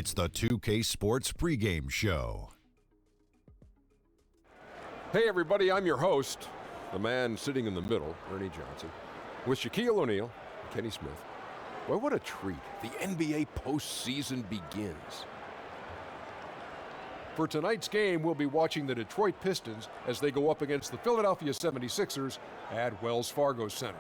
It's the 2K Sports pregame show. Hey everybody, I'm your host, the man sitting in the middle, Ernie Johnson, with Shaquille O'Neal and Kenny Smith. Well, what a treat. The NBA postseason begins. For tonight's game, we'll be watching the Detroit Pistons as they go up against the Philadelphia 76ers at Wells Fargo Center.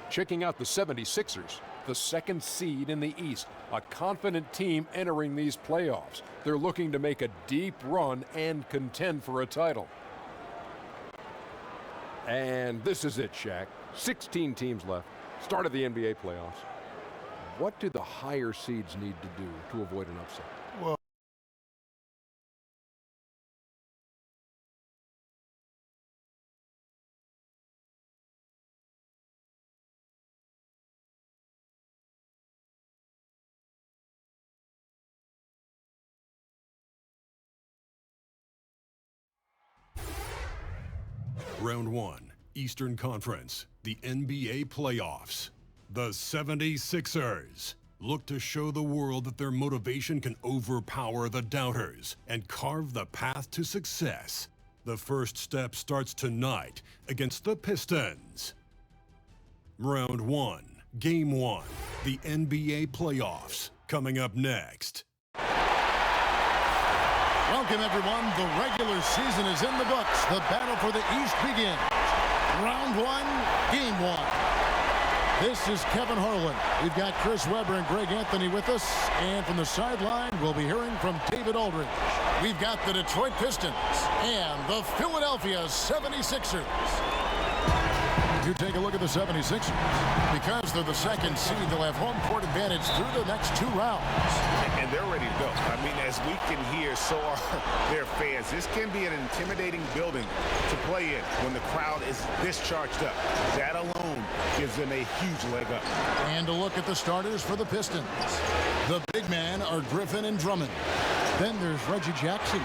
Checking out the 76ers, the second seed in the East, a confident team entering these playoffs. They're looking to make a deep run and contend for a title. And this is it, Shaq. 16 teams left. Start of the NBA playoffs. What do the higher seeds need to do to avoid an upset? Well, Round 1, Eastern Conference, the NBA playoffs. The 76ers look to show the world that their motivation can overpower the doubters and carve the path to success. The first step starts tonight against the Pistons. Round 1, Game 1, the NBA playoffs, coming up next. welcome everyone. The regular season is in the books. The battle for the East begins. Round 1, Game 1. This is Kevin Harlan. We've got Chris Webber and Greg Anthony with us. And from the sideline, we'll be hearing from David Aldridge. We've got the Detroit Pistons and the Philadelphia 76ers. You take a look at the 76ers. Because they're the second seed, they'll have home court advantage through the next 2 rounds. And they're ready to go. I mean, as we can hear, so are their fans. This can be an intimidating building to play in when the crowd is this charged up. That alone gives them a huge leg up. And a look at the starters for the Pistons. The big men are Griffin and Drummond. Then there's Reggie Jackson.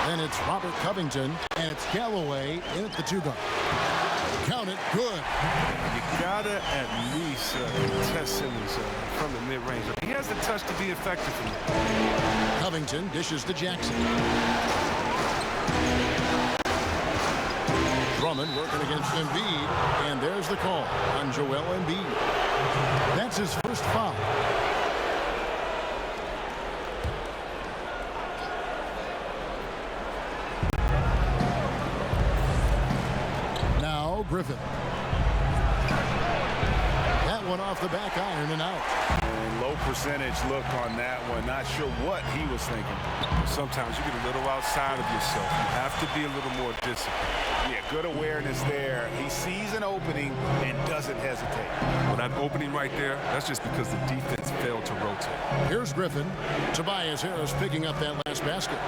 Then it's Robert Covington. And it's Galloway in at the 2 guard. Count it, good. You gotta at least test Simmons from the mid-range. He has the touch to be effective for me. Covington dishes to Jackson. Drummond working against Embiid, and there's the call on Joel Embiid. That's his first foul. Griffin. That one off the back iron and out. And low percentage look on that one. Not sure what he was thinking. Sometimes you get a little outside of yourself. You have to be a little more disciplined. Yeah, good awareness there. He sees an opening and doesn't hesitate. Well, that opening right there, that's just because the defense failed to rotate. Here's Griffin. Tobias Harris picking up that last basket.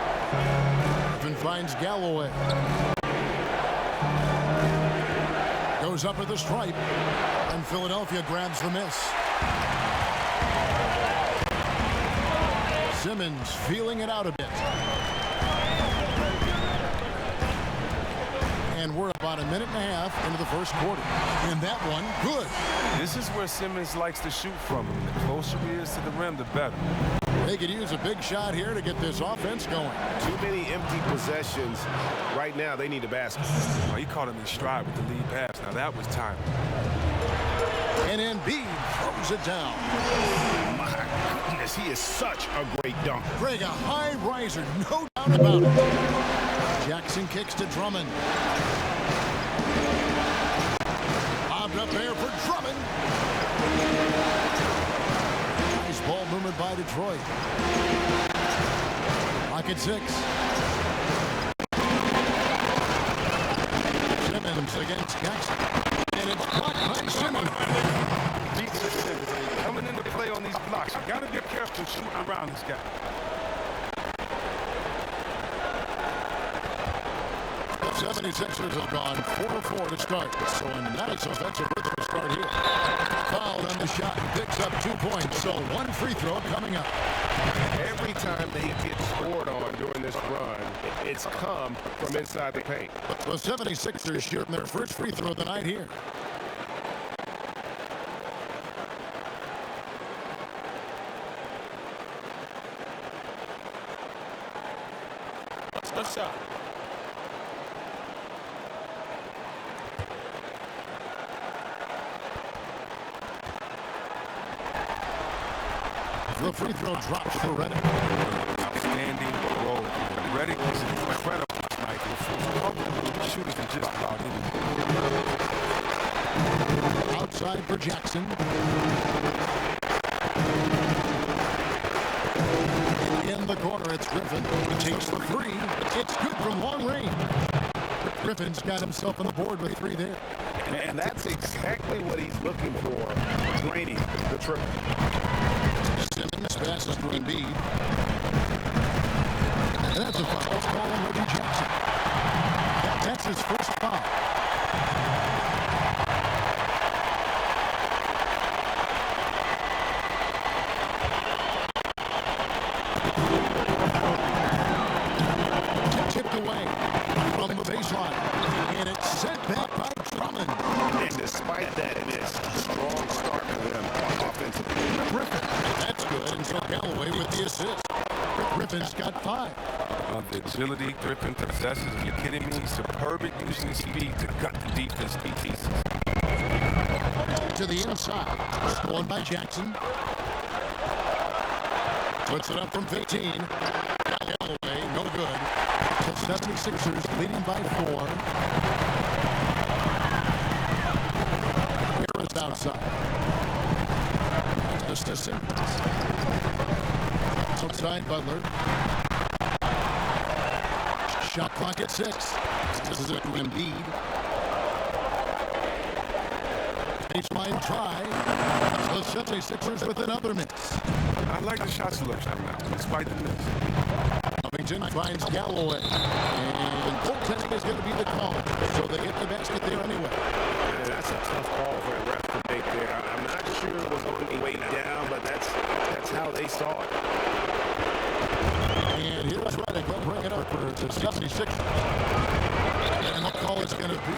Griffin finds Galloway. Goes up at the stripe, and Philadelphia grabs the miss. Simmons feeling it out a bit. And we're about a minute and a half into the first quarter. And that one, good. This is where Simmons likes to shoot from. The closer he is to the rim, the better. They could use a big shot here to get this offense going. Too many empty possessions. Right now, they need a basket. Oh, he caught him in stride with the lead pass. Now, that was time. And Embiid throws it down. My goodness, he is such a great dunker. Greg, a high riser, no doubt about it. Jackson kicks to Drummond. Bobbed up there for Drummond. Nice ball movement by Detroit. Lock at 6. Simmons against Jackson. And it's blocked by Simmons. Coming into play on these blocks. You got to be careful shooting around this guy. The 76ers have gone 4-4 to start. So a nice offensive rhythm to start here. Fouled on the shot and picks up 2 points. So one free throw coming up. Every time they get scored on during this run, it's come from inside the paint. The 76ers shooting their first free throw of the night here. No shot. The free throw drops for Redick. Outstanding role. Redick is incredible tonight. Shooters can just about anything. Outside for Jackson. In the corner, it's Griffin. He takes the three. It's good from long range. Griffin's got himself on the board with three there. And that's exactly what he's looking for, draining the triple. Simmons passes to Embiid. And that's a foul call on Reggie Jackson. That's his first foul. Tipped away from the baseline. And it's sent back by Drummond. And despite that miss, strong start for them offensively. Griffin. That's good. And so Galloway with the assist. Griffin's got 5. The agility Griffin possesses, are you kidding me? Superb at using speed to gut the defense pieces. To the inside. Stolen by Jackson. Puts it up from 15. Galloway, no good. The 76ers leading by 4. Harris outside. Just a Simmons. Outside Butler. Shot clock at 6. This is it to Embiid. Baseline try. The 76ers with another miss. I like the shot selection now, despite the miss. Covington finds Galloway. And goaltending is going to be the call. So they hit the basket there anyway. Yeah, that's a tough call for the ref to make there. I'm not sure it was on the way down, but that's how they saw it. And here's Redick. He'll bring it up for the 76ers. And the call is going to be,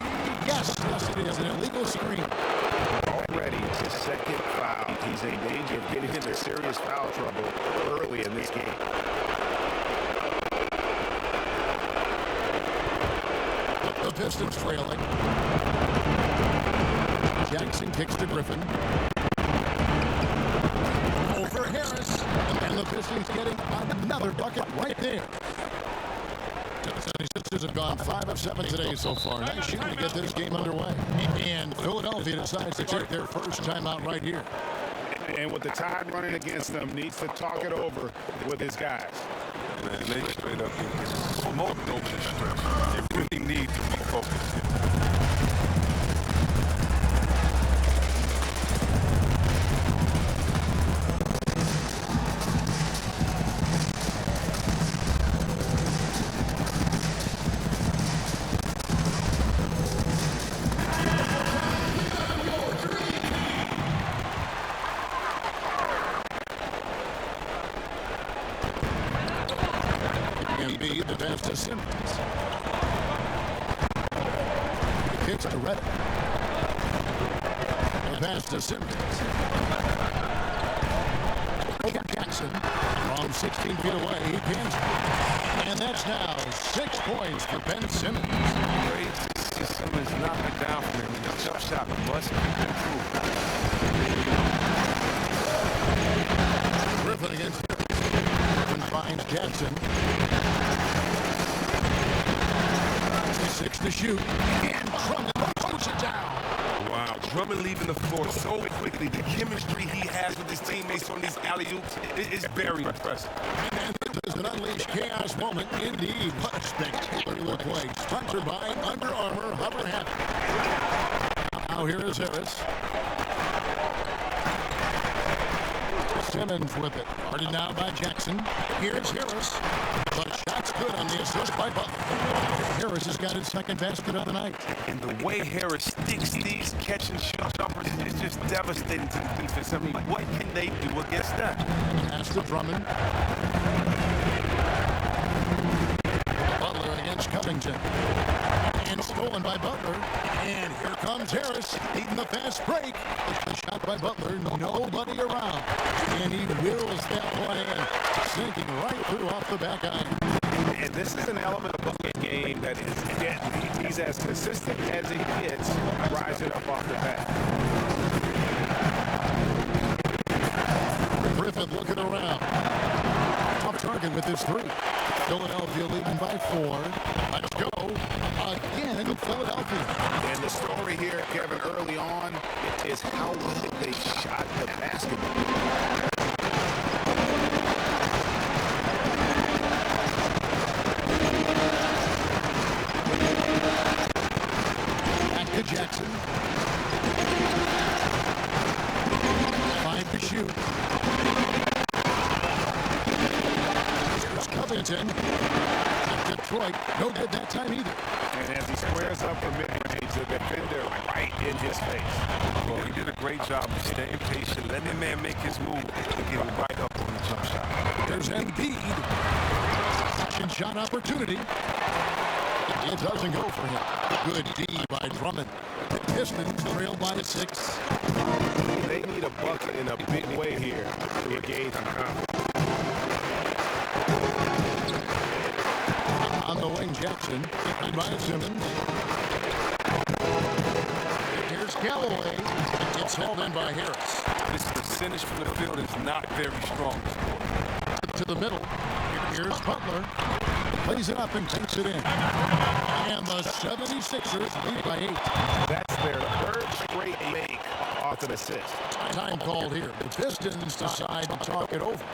yes, it is an illegal screen. Already his second foul. He's in danger of getting into serious foul trouble early in this game. The Pistons trailing. Jackson kicks to Griffin. Over Harris. And the Pistons getting another bucket right there. The 76ers have gone 5 of 7 today so far. Nice shooting to get this game underway. And Philadelphia decides to take their first timeout right here. And with the tide running against them, needs to talk it over with his guys. And they straight up smoke over the stretch. They really need to refocus. Embiid, the pass to Simmons. Kicks to Redick. The pass to Simmons. Jackson from 16 feet away. He pins. And that's now 6 points for Ben Simmons. Great. Simmons knocked it down from him. The jump shot must improve. Griffin against Griffin finds Jackson. 6 to shoot. And Drummond puts it down. Wow, Drummond leaving the floor so quickly. The chemistry he has with his teammates on these alley-oops is very impressive. And this is an unleashed chaos moment indeed. What a spectacular play. Sponsored by Under Armour Hover Habit. Now here is Harris. Simmons with it. Guarded now by Jackson. Here's Harris. The shot's good on the assist by Butler. Harris has got his second basket of the night. And the way Harris sticks these catch and shoot jumpers is just devastating to the defense. I mean, what can they do against that? Pass to Drummond. Butler against Covington. And stolen by Butler. And here comes Harris, leading the fast break. The shot by Butler, nobody around. And he wheels that one in, sinking right through off the back iron. And this is an element of the game that is deadly. He's as consistent as he gets, rising up off the bat. Griffin looking around. Off target with his 3. Philadelphia leading by 4. Let's go. Again, Philadelphia. And the story here, Kevin, early on, is how well they shot the basketball. Back to Jackson. 5 to shoot. Here's Covington. Detroit, no good that time either. And as he squares up for mid-range, the defender right in his face. Well, he did a great job of staying patient, letting the man make his move, and get him right up on the jump shot. There's Embiid. Shot opportunity. It doesn't go for him. Good D by Drummond. The Pistons trail by 6. They need a bucket in a big way here to regain some confidence. On the wing, Jackson. By Simmons. Here's Galloway. It's held in by Harris. This percentage from the field is not very strong. To the middle. Here's Butler. Plays it up and takes it in. And the 76ers lead by 8. That's their 3rd straight make off an assist. Time called here. The Pistons decide to talk it over.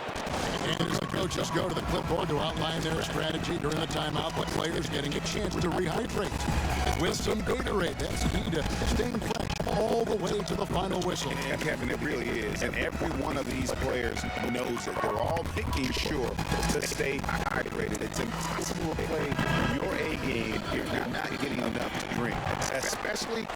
And the coaches go to the clipboard to outline their strategy during the timeout, but players getting a chance to rehydrate with some Gatorade. That's key to staying fresh all the way to the final whistle. And Kevin, it really is. And every one of these players knows it. They're all making sure to stay hydrated. It's impossible to play your A game if you're not getting enough to drink, especially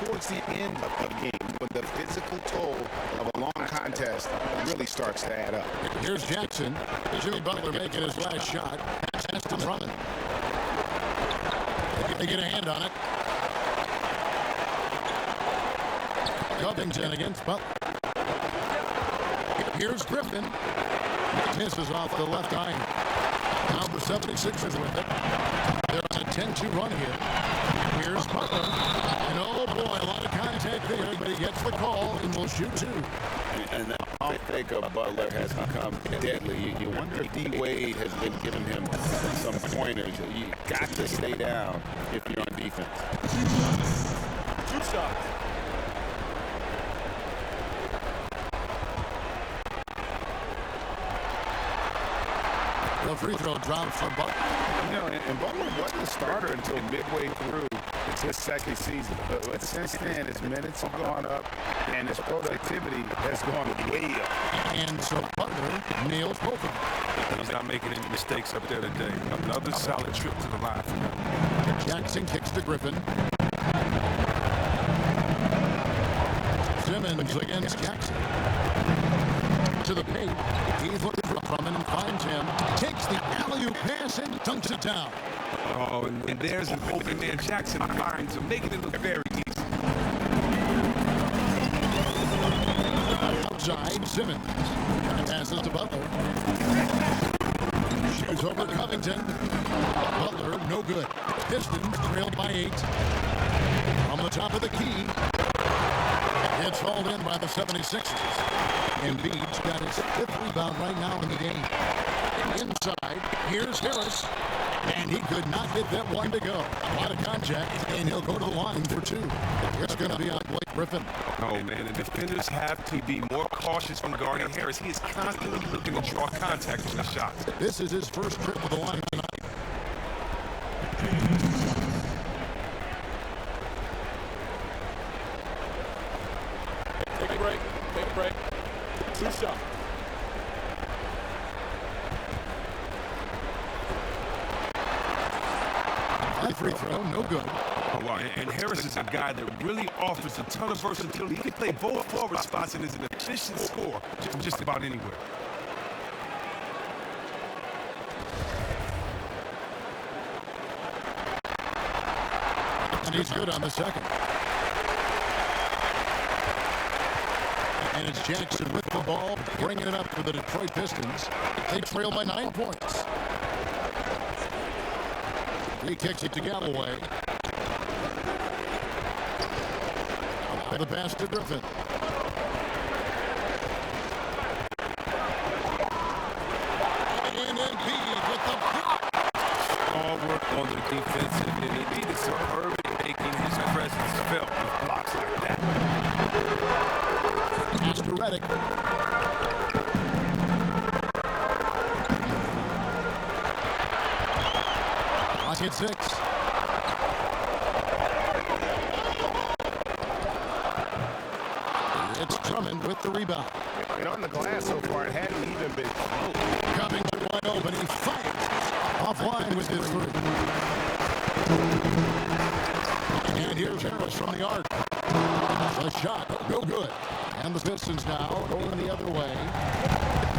towards the end of the game when the physical toll of a long contest really starts to add up. Here's Jackson. Jimmy Butler making his last shot. That's to Drummond. They get a hand on it. Covington against Butler. Here's Griffin. Misses off the left iron. Now the 76ers with it. They're on a 10-2 run here. Here's Butler. And oh boy, a lot of contact there, but he gets the call and will shoot 2. And the offense of Butler has become deadly. You wonder if D-Wade has been giving him some pointers. You got to stay down if you're on defense. 2 shots. The free throw drops for Butler. You know, and Butler wasn't a starter until midway through his 2nd season. But since then, his minutes have gone up, and his productivity has gone way up. And so Butler nails both of them. He's not making any mistakes up there today. Another solid trip to the line for him. Jackson kicks to Griffin. Simmons against Jackson. To the paint. He's looking for Drummond and finds him. Takes the alley-oop pass and dunks it down. Oh, and there's an open man. Jackson finds him, making it look very easy. Outside, Simmons. Passes to Butler. Shoots over Covington. Butler, no good. Pistons trailed by 8. On the top of the key. It's hauled in by the 76ers. Embiid's got his 5th rebound right now in the game. Inside, here's Harris. And he could not get that one to go. A lot of contact, and he'll go to the line for 2. It's going to be on Blake Griffin. Oh, man, the defenders have to be more cautious when guarding Harris. He is constantly looking to draw contact with the shots. This is his first trip to the line tonight. Take a break. 2 shots. Free throw, no good. Oh, wow. And Harris is a guy that really offers a ton of versatility. He can play both forward spots and is an efficient scorer from just about anywhere. And he's good on the second. And it's Jackson with the ball, bringing it up for the Detroit Pistons. They trail by 9 points. He kicks it to Galloway. The pass to Griffin. And Embiid with the block. All work on the defensive end. Embiid is superb at making his presence felt with blocks like that. Pass to Redick. Clock at 6. It's Drummond with the rebound. And on the glass so far, it hadn't even been close. Covington wide open. He fights. Offline with his three. And here's Harris from the arc. A shot. No good. And the Pistons now going the other way.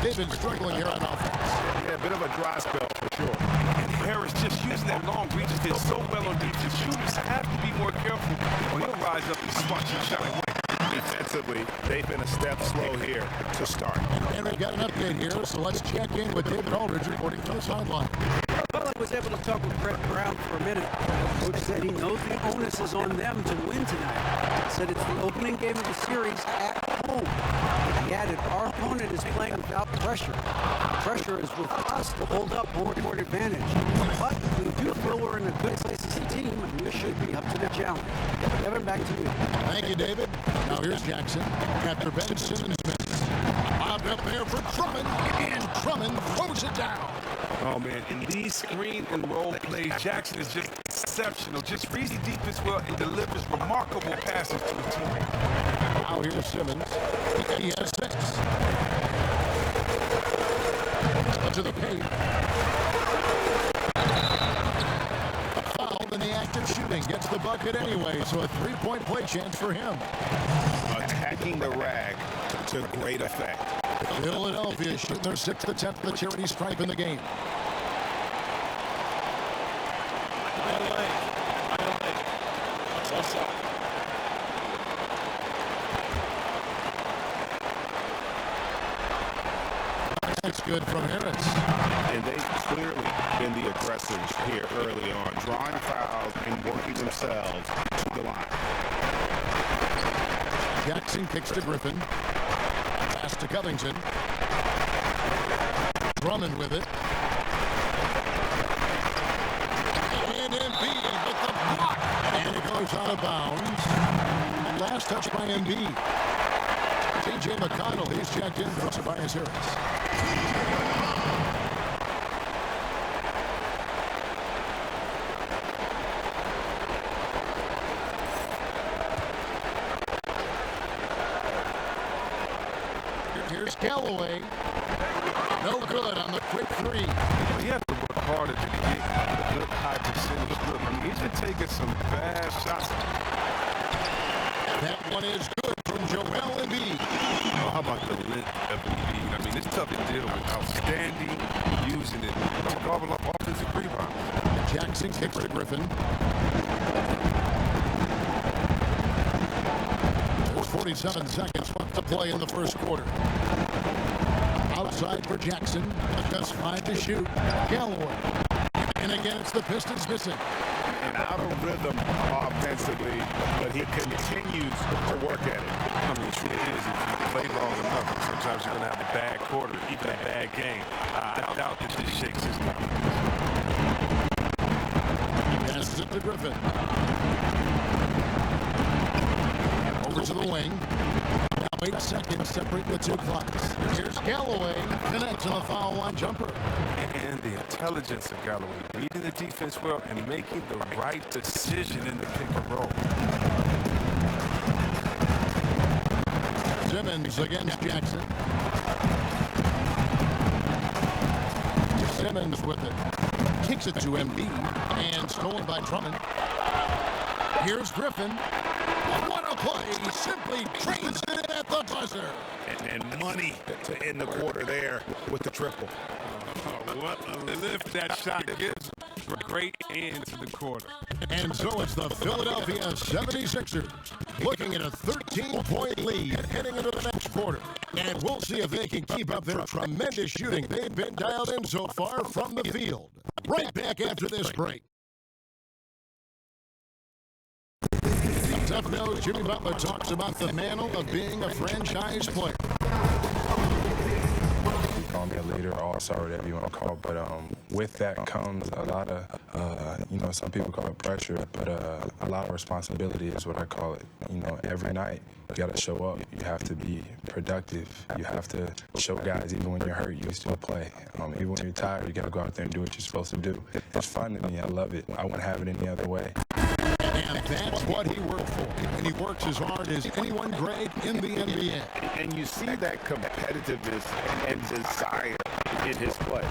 They've been struggling here on offense. Yeah, a bit of a dry spell for sure. And Harris just using that long reach did so well on defense. Shooters have to be more careful or he'll rise up and swat your shot away. Defensively, they've been a step slow here to start. And we've got an update here, so let's check in with David Aldridge reporting from the sideline. Well, I was able to talk with Brett Brown for a minute. Coach said he knows the onus is on them to win tonight. Said it's the opening game of the series at home. He added, our opponent is playing without pressure. Pressure is with us to hold up home court advantage. But we do feel we're in a good place as a team, and we should be up to the challenge. Kevin, back to you. Thank you, David. Now here's Jackson after Ben Simmons misses. Bobbed up there for Drummond, and Drummond throws it down. Oh, man, in these screen and roll plays, Jackson is just exceptional. Just reads the defense well and delivers remarkable passes to his team. Now here's Simmons. He has 6. Up to the paint. A foul in the act of shooting. Gets the bucket anyway, so a 3-point play chance for him. Attacking the rag to great effect. Philadelphia shooting their 6th attempt at the charity stripe in the game. That's good from Harris. And they've clearly been the aggressors here early on, drawing fouls and working themselves to the line. Jackson kicks to Griffin. Pass to Covington. Drummond with it. And Embiid with the block. And it goes out of bounds. Last touch by Embiid. T.J. McConnell, he's checked in for Tobias Harris. Here's Galloway. No good on the quick 3. Well, you have to work harder to get a good high percentage look. I mean, he's been taking some bad shots. That one is good from Joel Embiid. Oh, how about the length of Embiid? I mean, it's tough to deal with. Outstanding, using it. Don't gobble up offensive rebound. Jackson kicks to Griffin. There's 47 seconds left to play in the first quarter. Outside for Jackson. Just 5 to shoot. Galloway. And again, it's the Pistons missing. And out of rhythm offensively, but he continues to work at it. I mean, it really is. If you play long enough, sometimes you're going to have a bad quarter, even a bad game. I doubt that this shakes his confidence. Passes it to Griffin. Over to the wing. Now 8 seconds separate the 2 clocks. Here's Galloway. Connects on a foul line jumper. And the intelligence of Galloway, reading the defense well and making the right decision in the pick and roll. Simmons against Jackson. Simmons with it. Kicks it to Embiid. And stolen by Drummond. Here's Griffin. What a play. He simply trains it in at the buzzer. And money to end the quarter there with the triple. What a lift that shot gives. A great end to the quarter. And so it's the Philadelphia 76ers looking at a 13-point lead heading into the next quarter. And we'll see if they can keep up their tremendous shooting they've been dialed in so far from the field. Right back after this break. tough nose, Jimmy Butler talks about the mantle of being a franchise player. Call me a leader, all-star, whatever you want to call it. But with that comes a lot of, some people call it pressure, but a lot of responsibility is what I call it. Every night you got to show up. You have to be productive. You have to show guys even when you're hurt, you still play. Even when you're tired, you got to go out there and do what you're supposed to do. It's fun to me. I love it. I wouldn't have it any other way. And that's what he worked for. And he works as hard as anyone, Greg, in the NBA. And you see that competitiveness and desire in his play.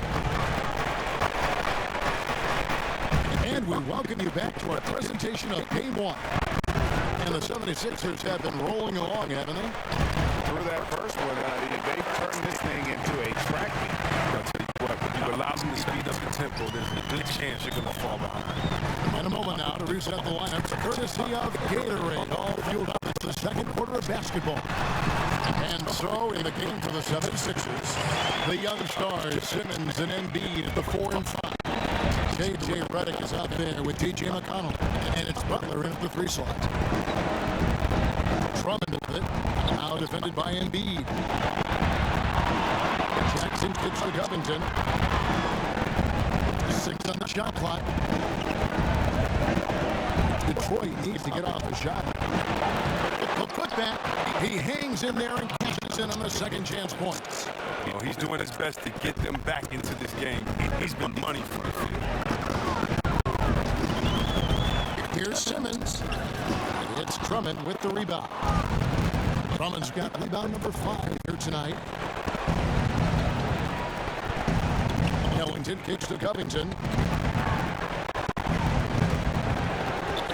And we welcome you back to our presentation of Game 1. And the 76ers have been rolling along, haven't they? Through that first one, they turned this thing into a track meet. I'll tell you what, if you allow them to speed up the tempo, there's a good chance you're going to fall behind. And a moment now to reset the lineup, courtesy of Gatorade, all fueled up. It's the second quarter of basketball. And so, in the game for the 76ers, the young stars, Simmons and Embiid at the 4 and 5. J.J. Redick is out there with T.J. McConnell, and it's Butler in at the 3 slot. Drummond with it, now defended by Embiid. Jackson kicks to Covington. 6 on the shot clock. Detroit needs to get off the shot. The putback, he hangs in there and catches in on the second chance points. He's doing his best to get them back into this game. He's been money for the field. Here's Simmons. It's Drummond with the rebound. Drummond's got rebound number 5 here tonight. Ellington kicks to Covington.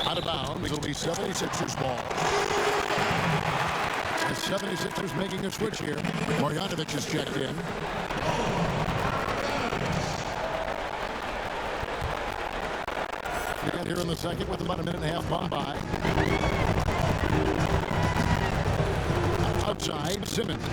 Out of bounds. It'll be 76ers ball. The 76ers making a switch here. Marjanovic is checked in. And here in the second with about a minute and a half gone by. Outside, Simmons.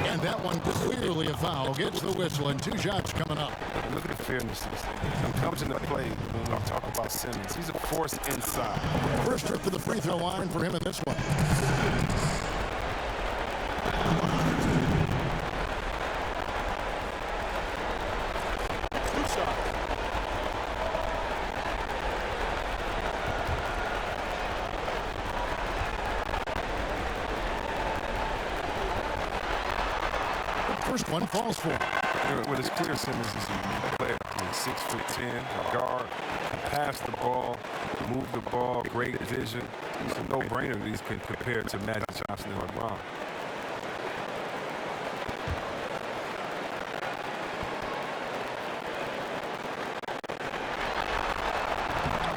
And that one clearly a foul. Gets the whistle and 2 shots coming up. Look at the fairness of this thing. When it comes into play, when we talk about Simmons, he's a force inside. First trip to the free throw line for him in this one. First one falls for him. What is clear, Simmons is a player. He's 6'10", a guard, can pass the ball, move the ball, great vision. It's a no-brainer that he's compared to Magic Johnson and LeBron.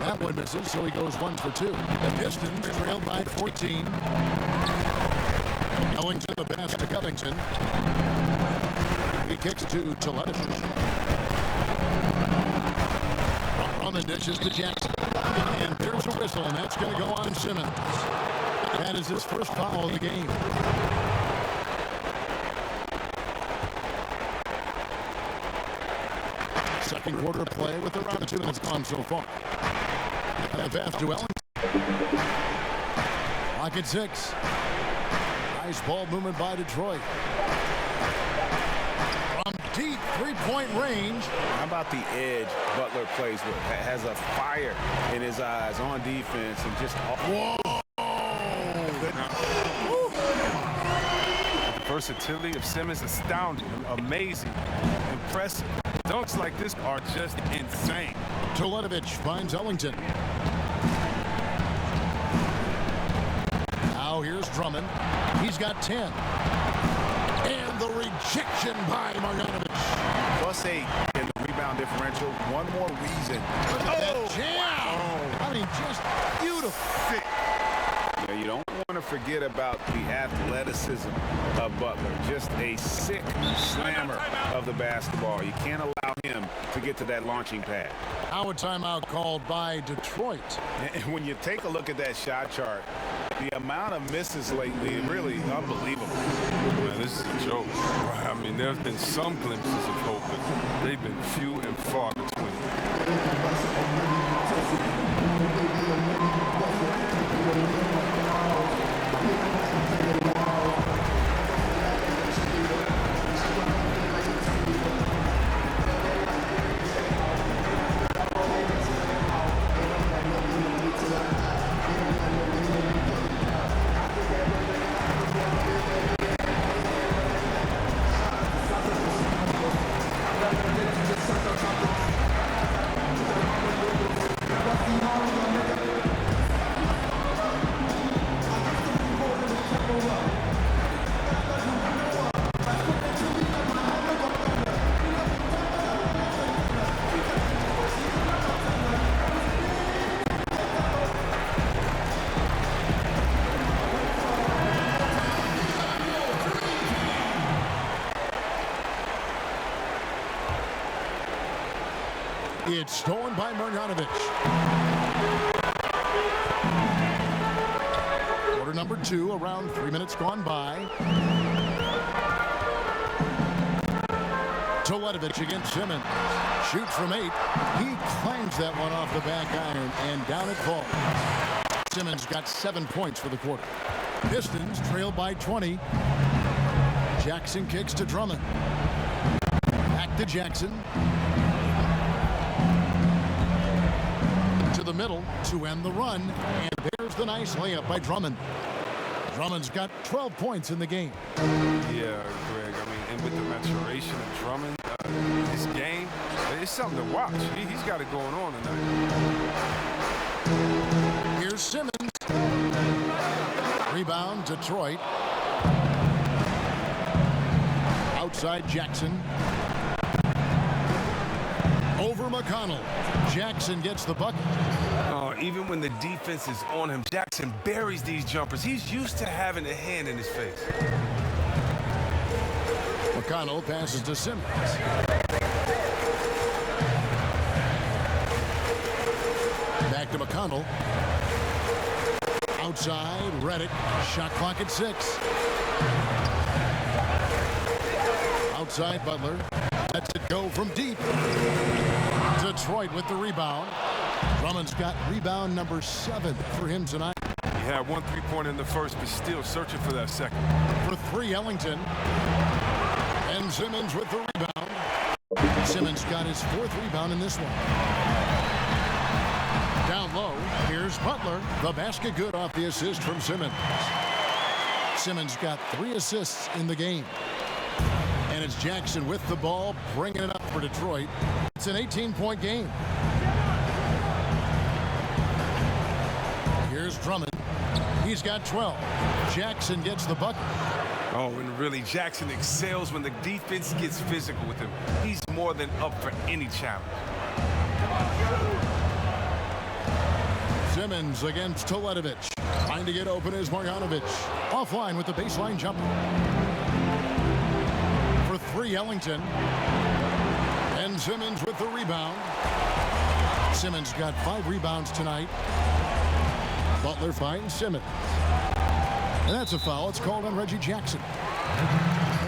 That one misses, so he goes 1 for 2. The Pistons trailed by 14. Ellington the pass to Covington. He kicks to Teletovic. Drummond dishes to Jackson. And there's a whistle, and that's going to go on Simmons. That is his first foul of the game. Second quarter play with around 2 minutes gone so far. And pass to Ellington. Clock at 6. Nice ball movement by Detroit. From deep three-point range. How about the edge Butler plays with? Has a fire in his eyes on defense and just... Whoa! The versatility of Simmons, astounding, amazing, impressive. Dunks like this are just insane. Teletovic finds Ellington. Now here's Drummond. He's got 10. And the rejection by Marjanovic. Plus 8 in the rebound differential. One more reason. Look at that jam. Wow. I mean, just beautiful. You don't want to forget about the athleticism of Butler. Just a sick slammer of the basketball. You can't allow him to get to that launching pad. Now a timeout called by Detroit. And when you take a look at that shot chart, the amount of misses lately, really unbelievable. Man, this is a joke. I mean, there have been some glimpses of hope, but they've been few and far between. It's stolen by Marjanovic. Quarter number 2, around 3 minutes gone by. Teletovic against Simmons. Shoots from 8. He claims that one off the back iron, and down it falls. Simmons got 7 points for the quarter. Pistons trail by 20. Jackson kicks to Drummond. Back to Jackson. To the middle to end the run, and there's the nice layup by Drummond. Drummond's got 12 points in the game. Yeah, Greg, I mean, and with the maturation of Drummond, his game, it's something to watch. He's got it going on tonight. Here's Simmons. Rebound, Detroit. Outside Jackson. Over McConnell. Jackson gets the bucket. Even when the defense is on him, Jackson buries these jumpers. He's used to having a hand in his face. McConnell passes to Simmons. Back to McConnell. Outside, Redick. Shot clock at 6. Outside, Butler. Lets it go from deep. Detroit with the rebound. Drummond's got rebound number 7 for him tonight. He had 1 3-pointer in the first, but still searching for that second. For 3, Ellington. And Simmons with the rebound. Simmons got his 4th rebound in this one. Down low, here's Butler. The basket good off the assist from Simmons. Simmons got 3 assists in the game. And it's Jackson with the ball, bringing it up for Detroit. It's an 18-point game. Here's Drummond. He's got 12. Jackson gets the bucket. Oh, and really, Jackson excels when the defense gets physical with him. He's more than up for any challenge. Simmons against Teletovic. Trying to get open is Marjanovic. Offline with the baseline jumper. For 3, Ellington. And Simmons with the rebound. Simmons got 5 rebounds tonight. Butler finds Simmons. And that's a foul. It's called on Reggie Jackson.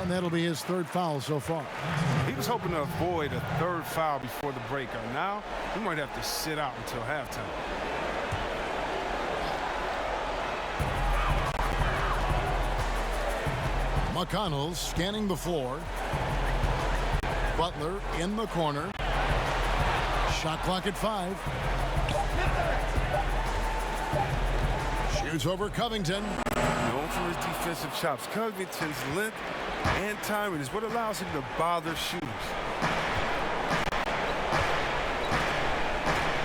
And that'll be his 3rd foul so far. He was hoping to avoid a 3rd foul before the break. Now, he might have to sit out until halftime. McConnell scanning the floor. Butler in the corner. Shot clock at 5. Shoots over Covington. Known for his defensive chops, Covington's length and timing is what allows him to bother shooters.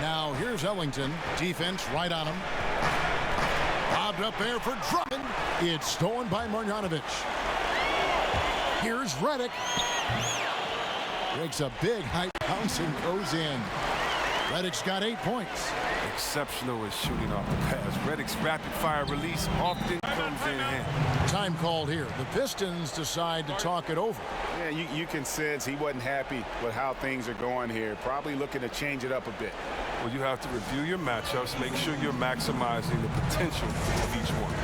Now here's Ellington. Defense right on him. Lobbed up there for Drummond. It's stolen by Marjanovic. Here's Redick. Breaks a big height bounce and goes in. Redick's got 8 points. Exceptional at shooting off the pass. Redick's rapid-fire release often comes in hand. Time called here. The Pistons decide to talk it over. Yeah, you can sense he wasn't happy with how things are going here. Probably looking to change it up a bit. Well, you have to review your matchups, make sure you're maximizing the potential of each one.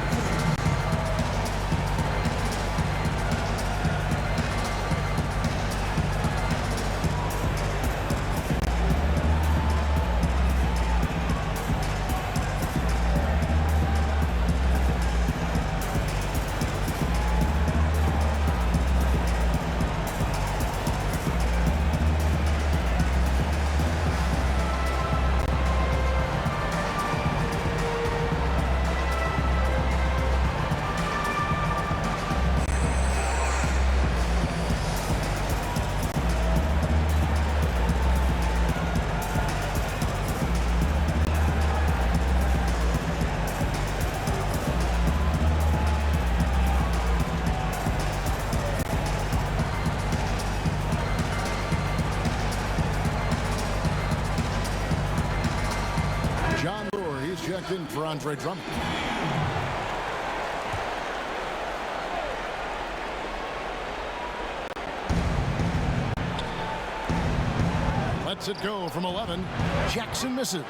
checked in for Andre Drummond. Lets it go from 11. Jackson misses.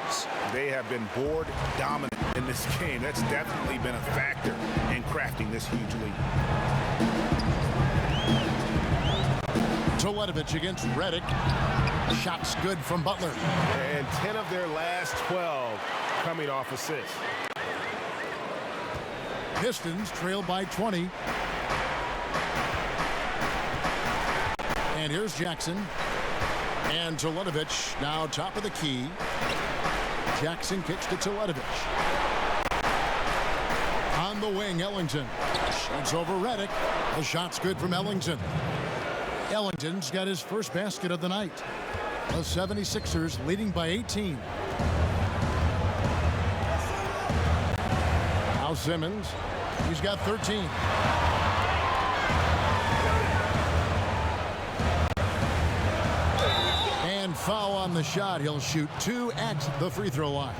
They have been board dominant in this game. That's definitely been a factor in crafting this huge lead. Toledovich against Redick. Shots good from Butler. And 10 of their last 12 coming off assists. Pistons trail by 20. And here's Jackson. And Toledovich now top of the key. Jackson kicks to Toledovich. On the wing, Ellington. Shoots over Redick. The shot's good from Ellington. Ellington's got his first basket of the night. The 76ers leading by 18. Now Simmons. He's got 13. And foul on the shot. He'll shoot 2 at the free throw line.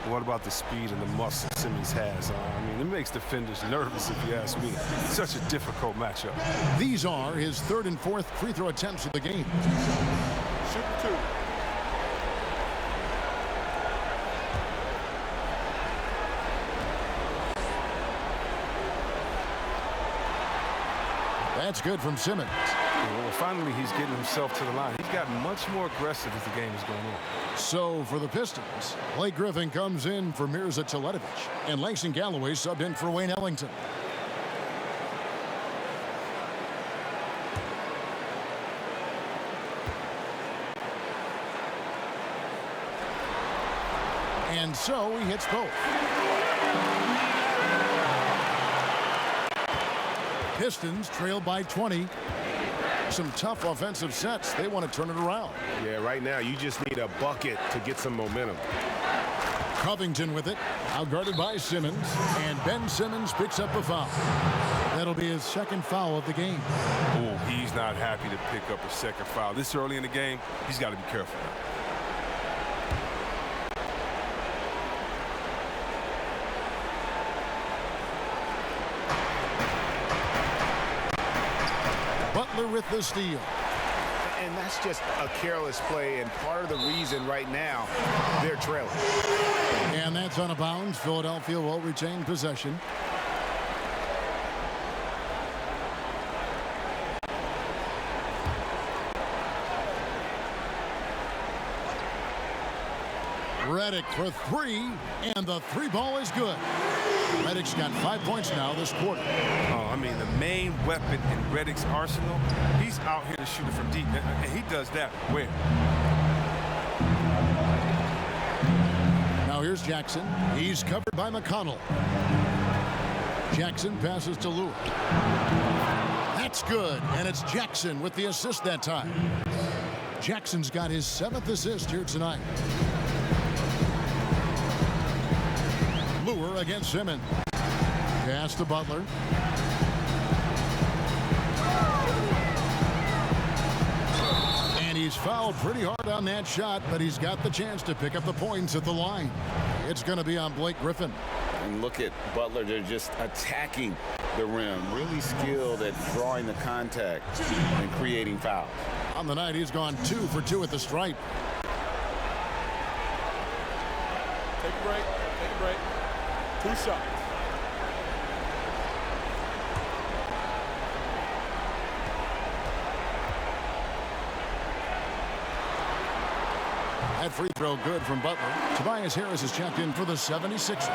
What about the speed and the muscle Simmons has? I mean, it makes defenders nervous, if you ask me. Such a difficult matchup. These are his 3rd and 4th free throw attempts of the game. Shooting 2. That's good from Simmons. Well, finally, he's getting himself to the line. He's gotten much more aggressive as the game is going on. So for the Pistons, Blake Griffin comes in for Mirza Toledovich, and Langston Galloway subbed in for Wayne Ellington. And so he hits both. Pistons trail by 20. Some tough offensive sets. They want to turn it around. Yeah, right now you just need a bucket to get some momentum. Covington with it. Now guarded by Simmons. And Ben Simmons picks up a foul. That'll be his 2nd foul of the game. Oh, he's not happy to pick up a 2nd foul. This early in the game, he's got to be careful. Butler with the steal. And that's just a careless play and part of the reason right now they're trailing. And that's on a bounds. Philadelphia will retain possession. Redick for 3, and the 3 ball is good. Redick's got 5 points now this quarter. Oh, I mean, the main weapon in Redick's arsenal, he's out here to shoot it from deep, and he does that where? Now here's Jackson. He's covered by McConnell. Jackson passes to Lewis. That's good, and it's Jackson with the assist that time. Jackson's got his 7th assist here tonight. Lure against Simmons. Pass to Butler. And he's fouled pretty hard on that shot, but he's got the chance to pick up the points at the line. It's going to be on Blake Griffin. And look at Butler. They're just attacking the rim. Really skilled at drawing the contact and creating fouls. On the night, he's gone 2 for 2 at the stripe. Take a break. Take a break. 2 shots. That free throw good from Butler. Tobias Harris is checked in for the 76ers.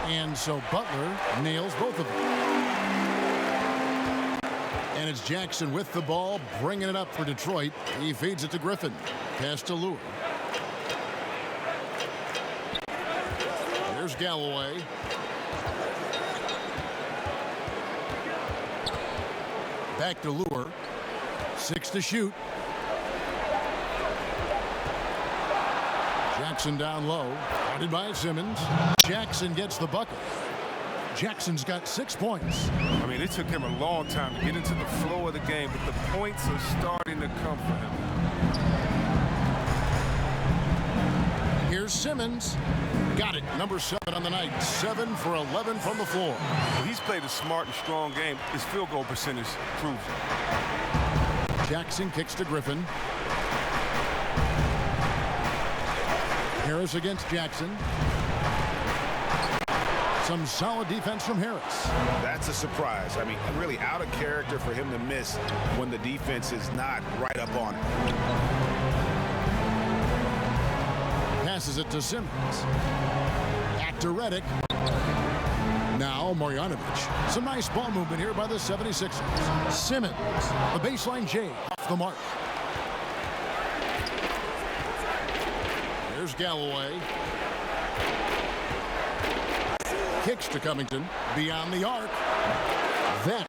And so Butler nails both of them. And it's Jackson with the ball, bringing it up for Detroit. He feeds it to Griffin. Pass to Lure. Here's Galloway. Back to Lure. 6 to shoot. Jackson down low. Guarded by Simmons. Jackson gets the bucket. Jackson's got 6 points. I mean, it took him a long time to get into the flow of the game, but the points are starting to come for him. Here's Simmons. Got it. Number 7 on the night. 7 for 11 from the floor. Well, he's played a smart and strong game. His field goal percentage proves it. Jackson kicks to Griffin. Harris against Jackson. Some solid defense from Harris. That's a surprise. I mean, really out of character for him to miss when the defense is not right up on it. Passes it to Simmons. Back to Redick. Now Marjanovic. Some nice ball movement here by the 76ers. Simmons. The baseline J off the mark. There's Galloway. Kicks to Covington. Beyond the arc. Then.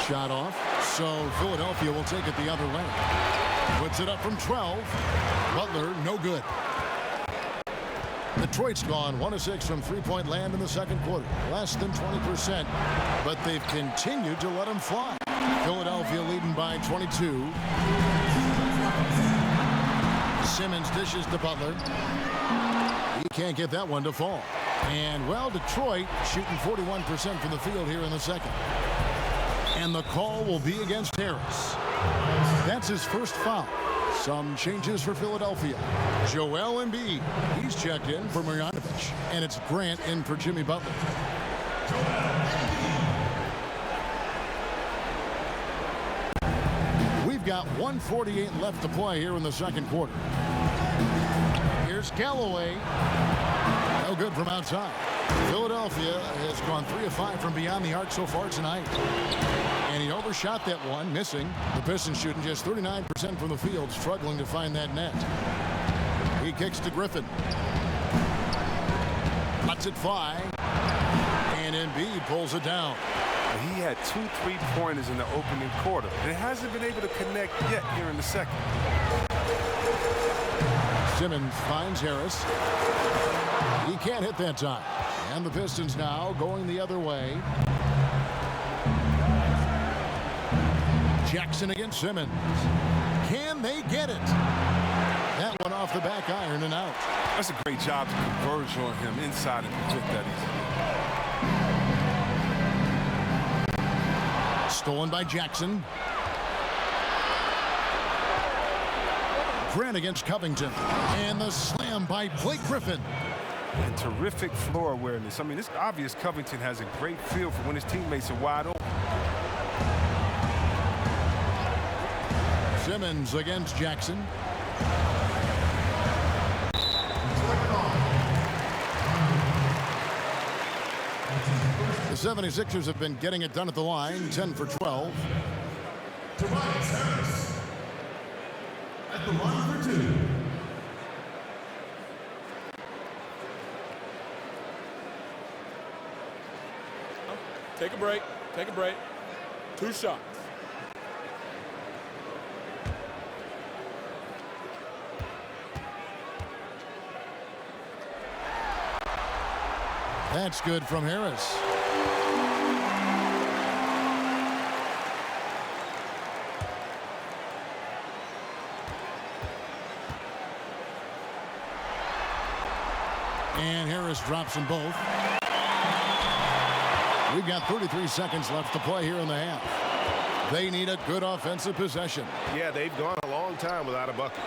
Shot off, so Philadelphia will take it the other way. Puts it up from 12. Butler, no good. Detroit's gone 1 of 6 from three-point land in the second quarter. Less than 20%, but they've continued to let them fly. Philadelphia leading by 22. Simmons dishes to Butler. He can't get that one to fall. And, well, Detroit shooting 41% from the field here in the second. And the call will be against Harris. That's his first foul. Some changes for Philadelphia. Joel Embiid. He's checked in for Marjanovic. And it's Grant in for Jimmy Butler. We've got 1:48 left to play here in the second quarter. Here's Galloway. No good from outside. Philadelphia has gone 3 of 5 from beyond the arc so far tonight. And he overshot that one, missing. The Pistons shooting just 39% from the field, struggling to find that net. He kicks to Griffin. Lets it fly. And Embiid pulls it down. He had 2 3-pointers in the opening quarter, and it hasn't been able to connect yet here in the second. Simmons finds Harris. He can't hit that time. And the Pistons now going the other way. Jackson against Simmons. Can they get it? That one off the back iron and out. That's a great job to converge on him inside and protect that easily. Stolen by Jackson. Grant against Covington. And the slam by Blake Griffin. And terrific floor awareness. I mean, it's obvious Covington has a great feel for when his teammates are wide open. Simmons against Jackson. The 76ers have been getting it done at the line, 10 for 12. Tobias Harris at the line for 2. Take a break. Take a break. 2 shots. That's good from Harris. And Harris drops them both. We've got 33 seconds left to play here in the half. They need a good offensive possession. Yeah, they've gone a long time without a bucket.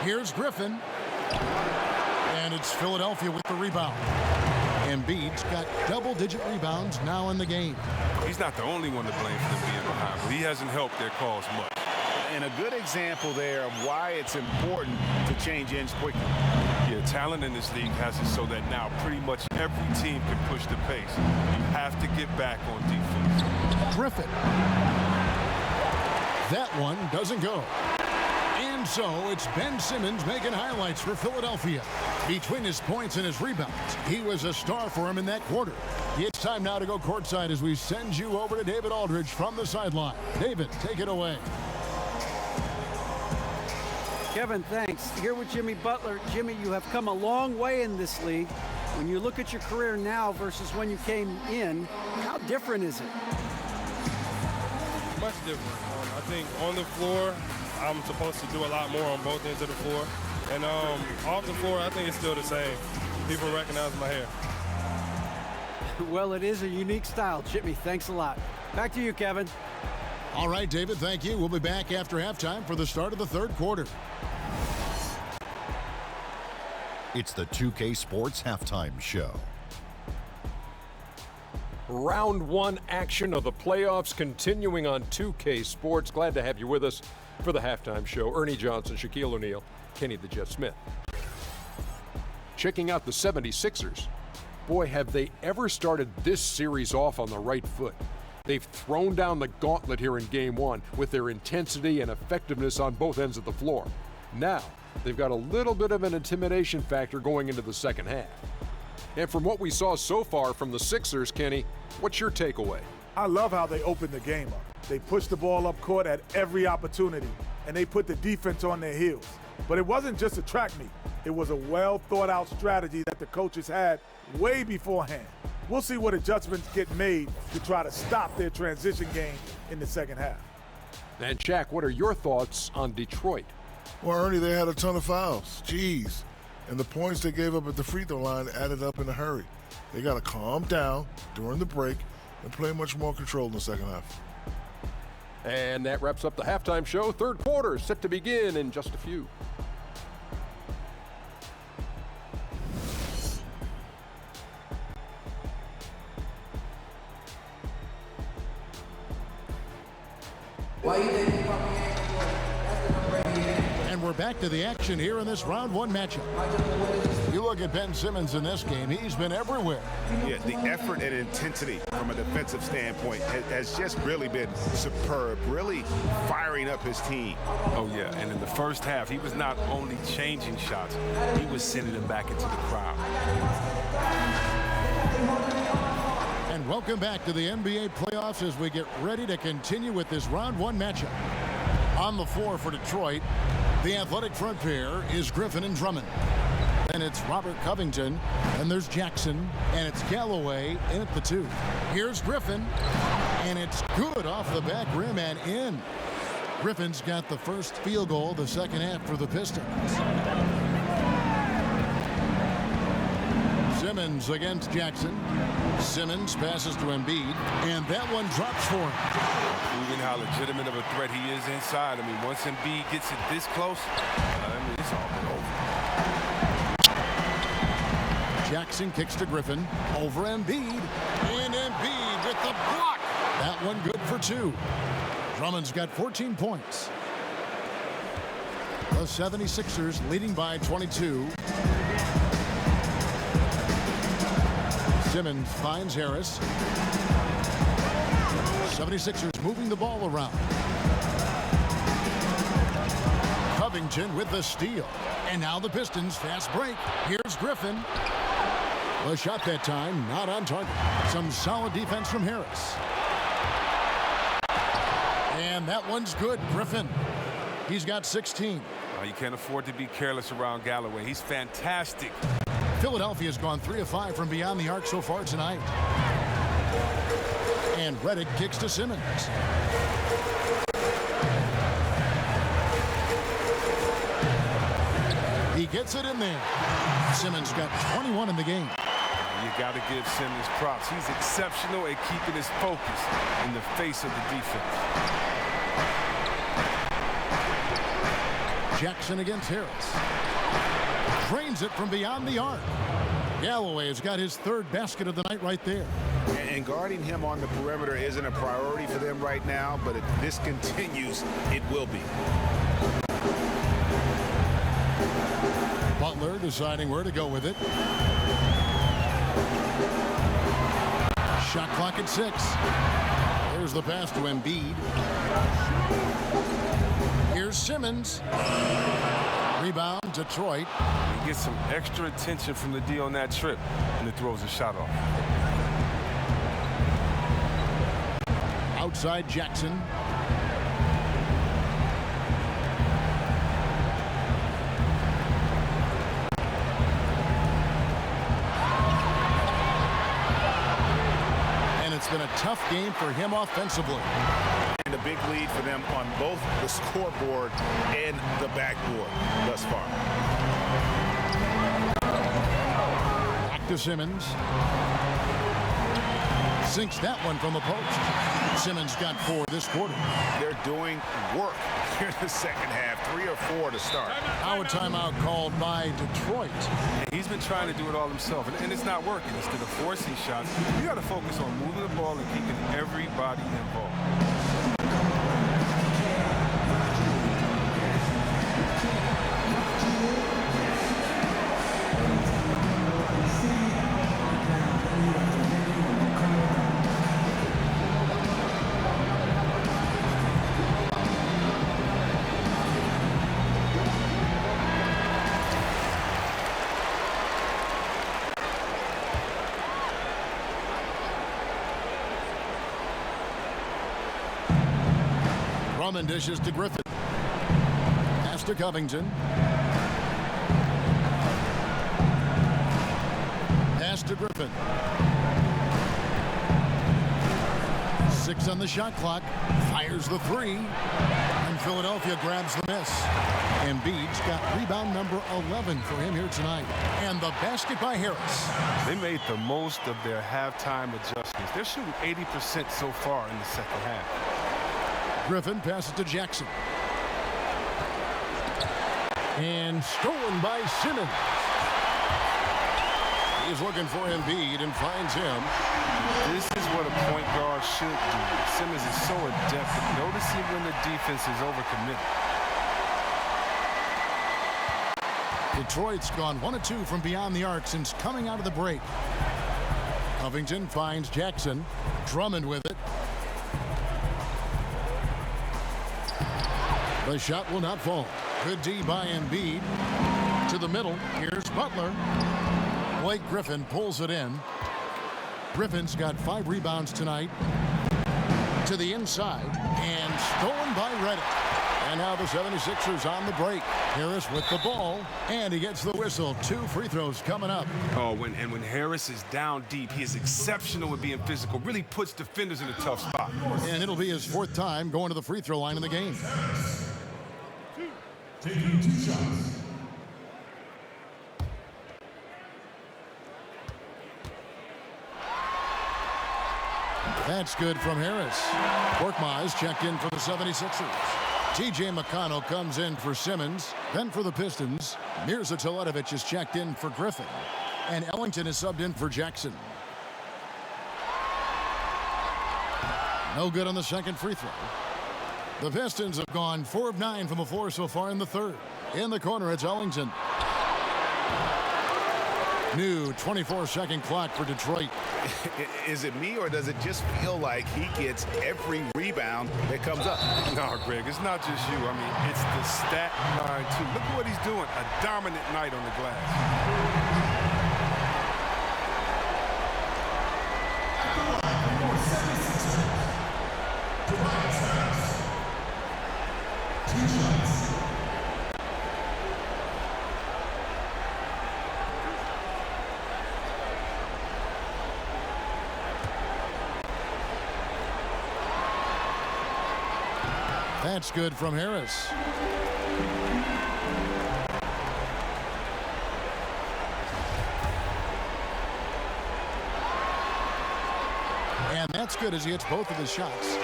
Here's Griffin. And it's Philadelphia with the rebound. Embiid's got double-digit rebounds now in the game. He's not the only one to blame for them being behind, but he hasn't helped their cause much. And a good example there of why it's important to change ends quickly. Yeah, talent in this league has it so that now pretty much every team can push the pace. You have to get back on defense. Griffin. That one doesn't go. And so it's Ben Simmons making highlights for Philadelphia. Between his points and his rebounds, he was a star for him in that quarter. It's time now to go courtside as we send you over to David Aldridge from the sideline. David, take it away. Kevin, thanks. Here with Jimmy Butler. Jimmy, you have come a long way in this league. When you look at your career now versus when you came in, how different is it? Much different. I think on the floor, I'm supposed to do a lot more on both ends of the floor. And off the floor, I think it's still the same. People recognize my hair. Well, it is a unique style, Jimmy. Thanks a lot. Back to you, Kevin. All right, David, thank you. We'll be back after halftime for the start of the third quarter. It's the 2K Sports Halftime Show. Round 1 action of the playoffs continuing on 2K Sports. Glad to have you with us for the halftime show. Ernie Johnson, Shaquille O'Neal, Kenny the Jet Smith. Checking out the 76ers. Boy, have they ever started this series off on the right foot. They've thrown down the gauntlet here in Game 1 with their intensity and effectiveness on both ends of the floor. Now, they've got a little bit of an intimidation factor going into the second half. And from what we saw so far from the Sixers, Kenny, what's your takeaway? I love how they opened the game up. They pushed the ball up court at every opportunity, and they put the defense on their heels. But it wasn't just a track meet. It was a well-thought-out strategy that the coaches had way beforehand. We'll see what adjustments get made to try to stop their transition game in the second half. And, Shaq, what are your thoughts on Detroit? Well, Ernie, they had a ton of fouls. Jeez. And the points they gave up at the free throw line added up in a hurry. They got to calm down during the break and play much more control in the second half. And that wraps up the halftime show. Third quarter set to begin in just a few. And we're back to the action here in this round one matchup. You look at Ben Simmons in this game, he's been everywhere. Yeah, the effort and intensity from a defensive standpoint has just really been superb, really firing up his team. Oh, yeah, and in the first half, he was not only changing shots, he was sending them back into the crowd. And welcome back to the NBA playoffs as we get ready to continue with this round one matchup. On the floor for Detroit, the athletic front pair is Griffin and Drummond. And it's Robert Covington, and there's Jackson, and it's Galloway in at the 2. Here's Griffin, and it's good off the back rim and in. Griffin's got the first field goal of the second half for the Pistons. Simmons against Jackson. Simmons passes to Embiid, and that one drops for him. Proving how legitimate of a threat he is inside. I mean, once Embiid gets it this close, it's all been over. Jackson kicks to Griffin, over Embiid, and Embiid with the block. That one good for 2. Drummond's got 14 points. The 76ers leading by 22. Simmons finds Harris. 76ers moving the ball around. Covington with the steal. And now the Pistons fast break. Here's Griffin. The shot that time not on target. Some solid defense from Harris. And that one's good. Griffin. He's got 16. You can't afford to be careless around Galloway. He's fantastic. Philadelphia's gone 3 of 5 from beyond the arc so far tonight. And Redick kicks to Simmons. He gets it in there. Simmons got 21 in the game. You got to give Simmons props. He's exceptional at keeping his focus in the face of the defense. Jackson against Harris. Drains it from beyond the arc. Galloway has got his 3rd basket of the night right there. And guarding him on the perimeter isn't a priority for them right now, but if this continues, it will be. Butler deciding where to go with it. Shot clock at 6. There's the pass to Embiid. Here's Simmons. Rebound, Detroit. He gets some extra attention from the D on that trip, and it throws a shot off. Outside Jackson. And it's been a tough game for him offensively. And a big lead for them on both the scoreboard and the backboard thus far. Back to Simmons. Sinks that one from the post. Simmons got 4 this quarter. They're doing work here in the second half. 3 or 4 to start. Now a timeout called by Detroit. He's been trying to do it all himself, and it's not working. Instead of forcing shots, you got to focus on moving the ball and keeping everybody involved. Drummond dishes to Griffin. Pass to Covington. Pass to Griffin. 6 on the shot clock. Fires the 3. And Philadelphia grabs the miss. Embiid's got rebound number 11 for him here tonight. And the basket by Harris. They made the most of their halftime adjustments. They're shooting 80% so far in the second half. Griffin passes to Jackson. And stolen by Simmons. He's looking for Embiid and finds him. This is what a point guard should do. Simmons is so adept at noticing when the defense is overcommitted. Detroit's gone 1 of 2 from beyond the arc since coming out of the break. Covington finds Jackson. Drummond with it. The shot will not fall. Good D by Embiid. To the middle. Here's Butler. Blake Griffin pulls it in. Griffin's got 5 rebounds tonight. To the inside. And stolen by Redick. And now the 76ers on the break. Harris with the ball. And he gets the whistle. 2 free throws coming up. Oh, when Harris is down deep, he is exceptional at being physical. Really puts defenders in a tough spot. And it'll be his 4th time going to the free throw line in the game. Taking 2 shots. That's good from Harris. Korkmaz checked in for the 76ers. T.J. McConnell comes in for Simmons. Then for the Pistons, Mirza Teletovic is checked in for Griffin. And Ellington is subbed in for Jackson. No good on the second free throw. The Pistons have gone 4 of 9 from the floor so far in the third. In the corner, it's Ellington. New 24-second clock for Detroit. Is it me, or does it just feel like he gets every rebound that comes up? No, Greg, it's not just you. I mean, it's the stat line, too. Look what he's doing. A dominant night on the glass. That's good from Harris. And that's good as he hits both of his shots.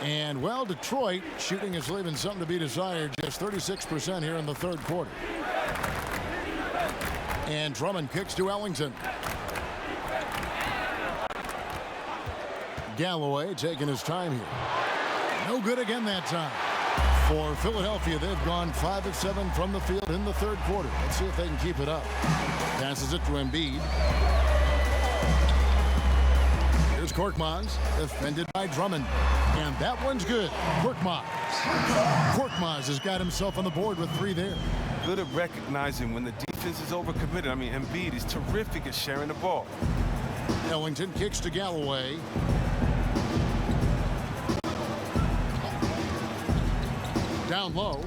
And, well, Detroit shooting is leaving something to be desired. Just 36% here in the third quarter. And Drummond kicks to Ellington. Galloway taking his time here. No good again that time. For Philadelphia, they've gone 5 of 7 from the field in the third quarter. Let's see if they can keep it up. Passes it to Embiid. Here's Korkmaz, defended by Drummond. And that one's good. Korkmaz. Korkmaz has got himself on the board with 3 there. Good at recognizing when the defense is overcommitted. I mean, Embiid is terrific at sharing the ball. Ellington kicks to Galloway. Down low.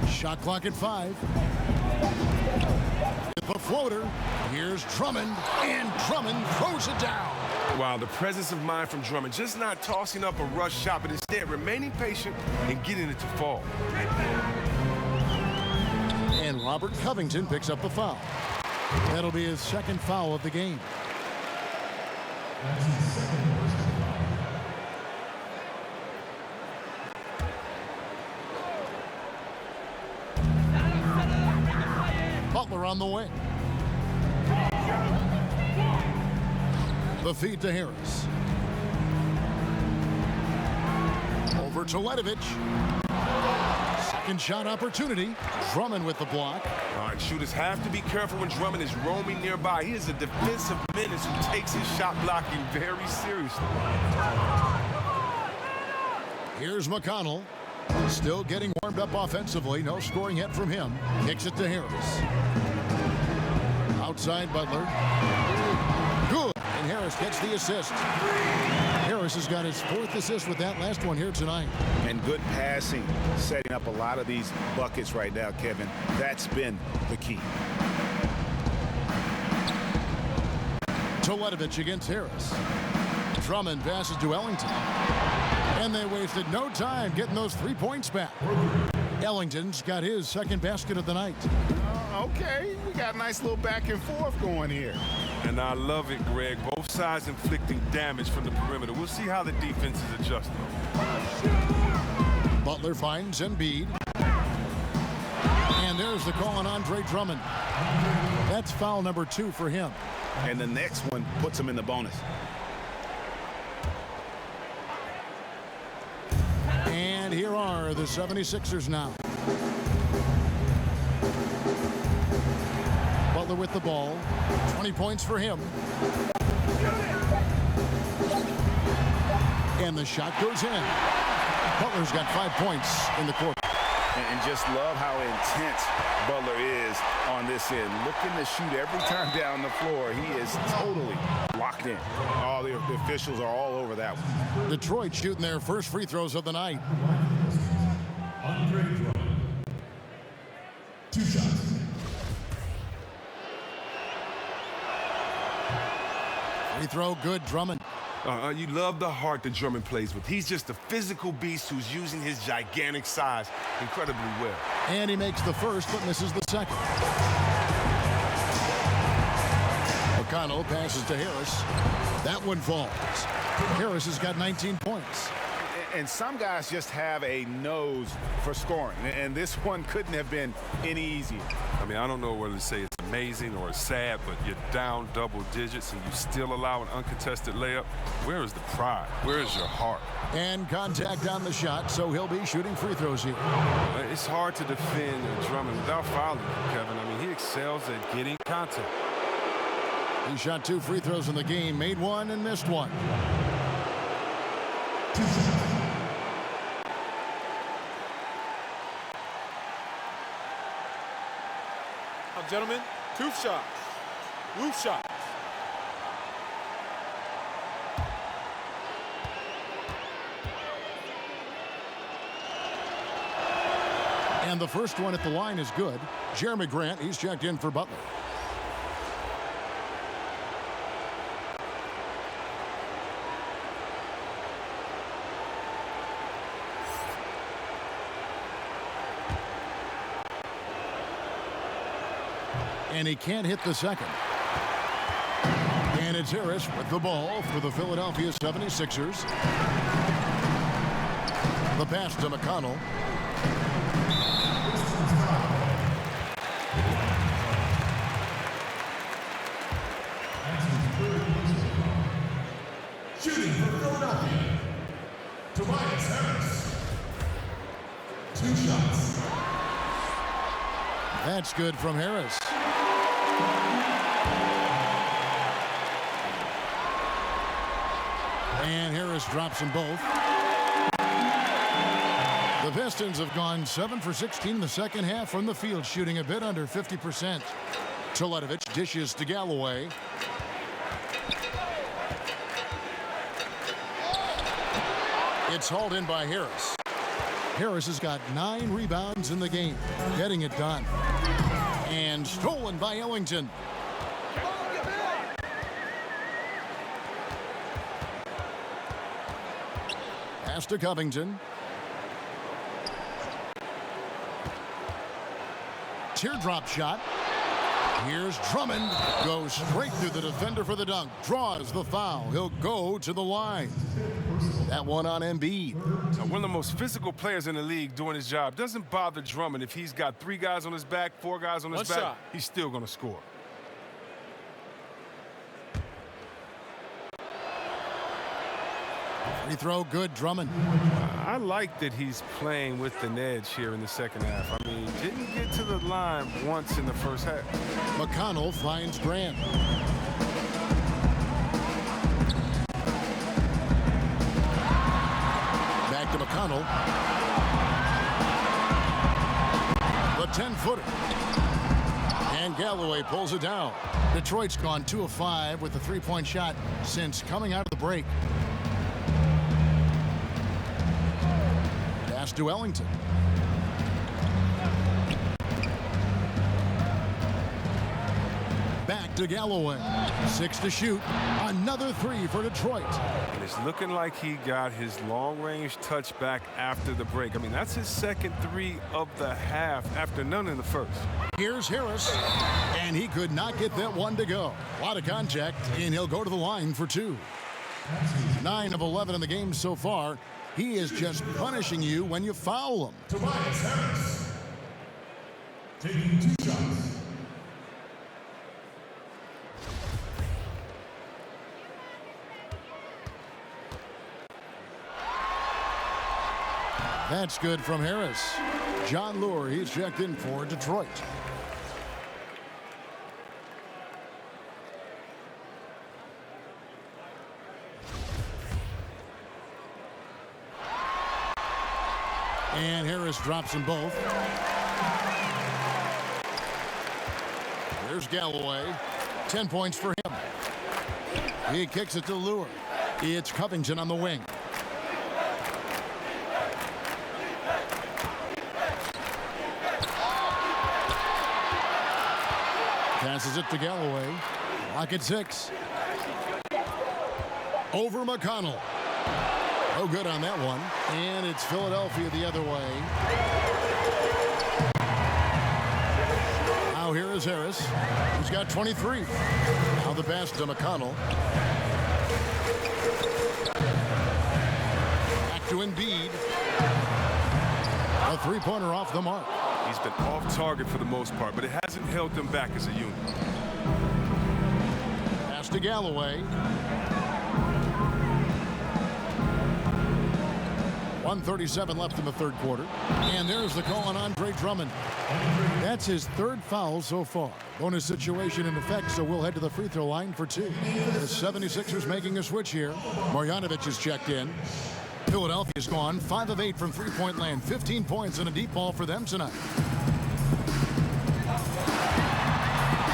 Shot clock at 5. The floater. Here's Drummond. And Drummond throws it down. Wow, the presence of mind from Drummond. Just not tossing up a rush shot, but instead remaining patient and getting it to fall. And Robert Covington picks up the foul. That'll be his 2nd foul of the game. Butler on the wing. The feed to Harris. Over to Teletovic. Second shot opportunity. Drummond with the block. All right, shooters have to be careful when Drummond is roaming nearby. He is a defensive menace who takes his shot blocking very seriously. Here's McConnell. Still getting warmed up offensively. No scoring yet from him. Kicks it to Harris. Outside Butler. Good. And Harris gets the assist. Harris has got his 4th assist with that last one here tonight. And good passing, setting up a lot of these buckets right now, Kevin. That's been the key. Teletovic against Harris. Drummond passes to Ellington. And they wasted no time getting those 3 points back. Ellington's got his second basket of the night. Okay, we got a nice little back and forth going here. And I love it, Greg. Both sides inflicting damage from the perimeter. We'll see how the defense is adjusting. Butler finds Embiid. And there's the call on Andre Drummond. That's foul number 2 for him. And the next one puts him in the bonus. And here are the 76ers now. Butler with the ball. 20 points for him. And the shot goes in. Butler's got 5 points in the quarter. And just love how intense Butler is on this end. Looking to shoot every time down the floor. He is totally locked in. All the officials are all over that one. Detroit shooting their first free throws of the night. Andre Drummond. 2 shots. Free throw good, Drummond. You love the heart that Drummond plays with. He's just a physical beast who's using his gigantic size incredibly well. And he makes the first but misses the second. McConnell passes to Harris. That one falls. Harris has got 19 points. And some guys just have a nose for scoring. And this one couldn't have been any easier. I mean, I don't know whether to say it's amazing or it's sad, but you're down double digits and you still allow an uncontested layup. Where is the pride? Where is your heart? And contact on the shot, so he'll be shooting free throws here. It's hard to defend Drummond without fouling him, Kevin. I mean, he excels at getting contact. He shot 2 free throws in the game, made 1 and missed 1. Gentlemen, 2 shots. Roof shots. And the first one at the line is good. Jeremy Grant, he's checked in for Butler. And he can't hit the second. And it's Harris with the ball for the Philadelphia 76ers. The pass to McConnell. Shooting for Philadelphia, Tobias Harris. 2 shots. That's good from Harris. And Harris drops them both. The Pistons have gone 7 for 16 in the second half from the field, shooting a bit under 50%. Teletovic dishes to Galloway. It's hauled in by Harris. Harris has got 9 rebounds in the game, getting it done. And stolen by Ellington. Pass to Covington. Teardrop shot. Here's Drummond. Goes straight through the defender for the dunk. Draws the foul. He'll go to the line. That one on Embiid. Now, one of the most physical players in the league doing his job. Doesn't bother Drummond if he's got 3 guys on his back, 4 guys on his back. Shot. He's still going to score. Free throw good, Drummond. I like that he's playing with an edge here in the second half. I mean, didn't get to the line once in the first half. McConnell finds Grant. Back to McConnell. The 10-footer. And Galloway pulls it down. Detroit's gone 2 of 5 with the 3-point shot since coming out of the break. Pass to Ellington. Back to Galloway. 6 to shoot. Another 3 for Detroit. And it's looking like he got his long-range touchback after the break. I mean, that's his second 3 of the half after none in the first. Here's Harris, and he could not get that one to go. A lot of contact, and he'll go to the line for 2. 9 of 11 in the game so far. He is just punishing you when you foul him. Tobias Harris taking 2 shots. That's good from Harris. John Lure, he's checked in for Detroit. And Harris drops them both. There's Galloway. 10 points for him. He kicks it to Lure. It's Covington on the wing. Passes it to Galloway. Lock at 6. Over McConnell. No good on that one. And it's Philadelphia the other way. Now here is Harris. He's got 23. Now the pass to McConnell. Back to Embiid. A 3-pointer off the mark. He's been off target for the most part, but it hasn't held them back as a unit. Pass to Galloway. 1:37 left in the third quarter. And there's the call on Andre Drummond. That's his 3rd foul so far. Bonus situation in effect, so we'll head to the free throw line for 2. The 76ers making a switch here. Marjanovic is checked in. Philadelphia's gone 5 of 8 from three-point land. 15 points and a deep ball for them tonight.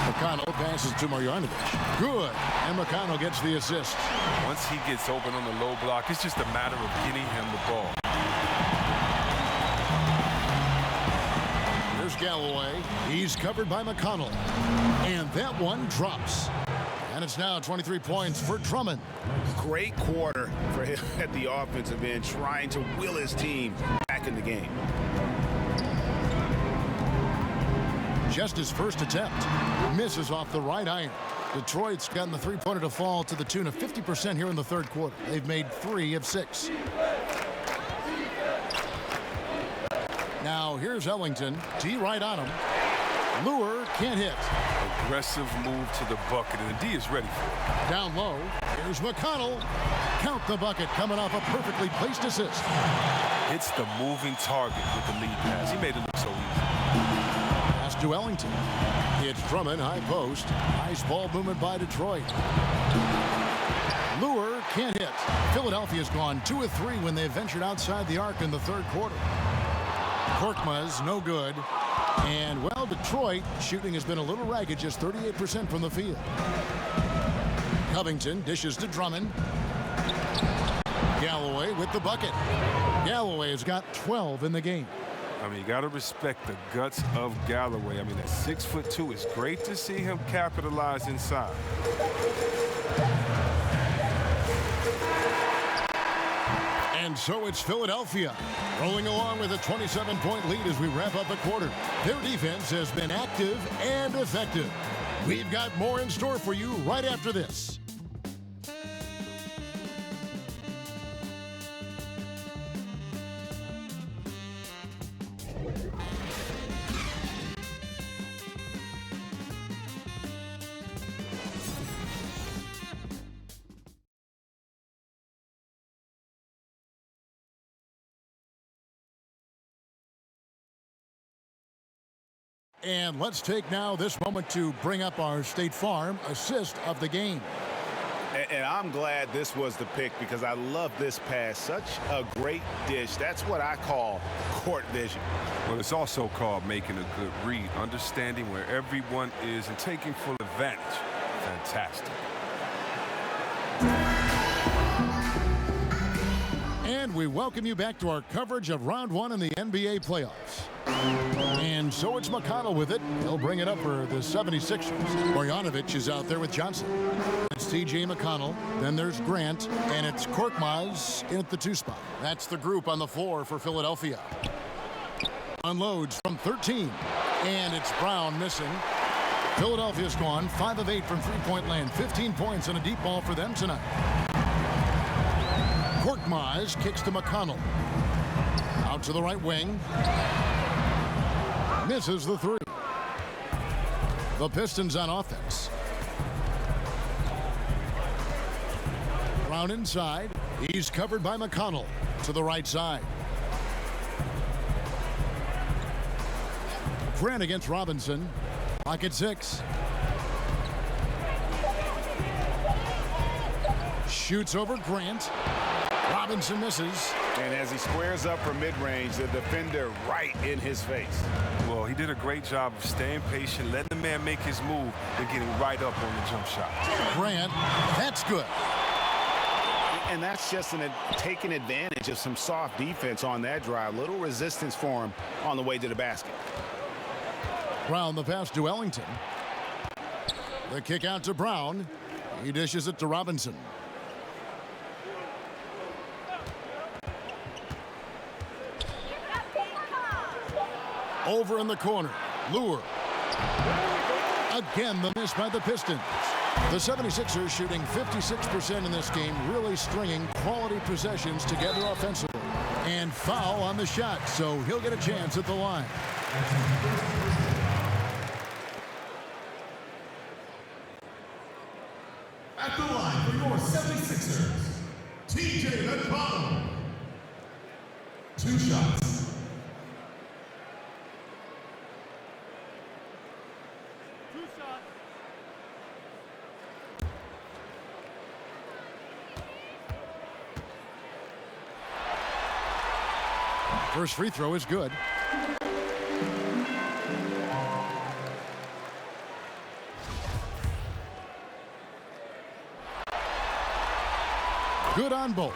McConnell passes to Marjanovic. Good. And McConnell gets the assist. Once he gets open on the low block, it's just a matter of getting him the ball. There's Galloway. He's covered by McConnell. And that one drops. And it's now 23 points for Drummond. Great quarter for him at the offensive end, trying to will his team back in the game. Just his first attempt. Misses off the right iron. Detroit's gotten the 3-pointer to fall to the tune of 50% here in the third quarter. They've made 3 of 6. Now here's Ellington. D right on him. Lure can't hit. Aggressive move to the bucket, and the D is ready for it. Down low. Here's McConnell. Count the bucket coming off a perfectly placed assist. Hits the moving target with the lead pass. He made it look so easy. Pass to Ellington. It's Drummond, high post. Nice ball movement by Detroit. Lure can't hit. Philadelphia's gone 2 of 3 when they ventured outside the arc in the third quarter. Korkmaz, no good. And, well, Detroit shooting has been a little ragged, just 38% from the field. Covington dishes to Drummond. Galloway with the bucket. Galloway has got 12 in the game. I mean, you got to respect the guts of Galloway. I mean, at 6'2", it's great to see him capitalize inside. And so it's Philadelphia rolling along with a 27-point lead as we wrap up a quarter. Their defense has been active and effective. We've got more in store for you right after this. And let's take now this moment to bring up our State Farm assist of the game. And I'm glad this was the pick because I love this pass. Such a great dish. That's what I call court vision. Well, it's also called making a good read, understanding where everyone is and taking full advantage. Fantastic. And we welcome you back to our coverage of round 1 in the NBA playoffs. And so it's McConnell with it. He'll bring it up for the 76ers. Bojanovic is out there with Johnson. It's T.J. McConnell. Then there's Grant. And it's Korkmaz in at the 2 spot. That's the group on the floor for Philadelphia. Unloads from 13. And it's Brown missing. Philadelphia's gone 5 of 8 from three-point land. 15 points and a deep ball for them tonight. Korkmaz kicks to McConnell. Out to the right wing. Misses the 3. The Pistons on offense. Brown inside. He's covered by McConnell to the right side. Grant against Robinson. Pocket 6. Shoots over Grant. Robinson misses. And as he squares up for mid-range, the defender right in his face. Well, he did a great job of staying patient, letting the man make his move, and getting right up on the jump shot. Grant, that's good. And that's just taking advantage of some soft defense on that drive. Little resistance for him on the way to the basket. Brown the pass to Ellington. The kick out to Brown. He dishes it to Robinson. Over in the corner. Lure. Again, the miss by the Pistons. The 76ers shooting 56% in this game, really stringing quality possessions together offensively. And foul on the shot, so he'll get a chance at the line. At the line for your 76ers, T.J. McConnell. 2 shots. First free throw is good. Good on both.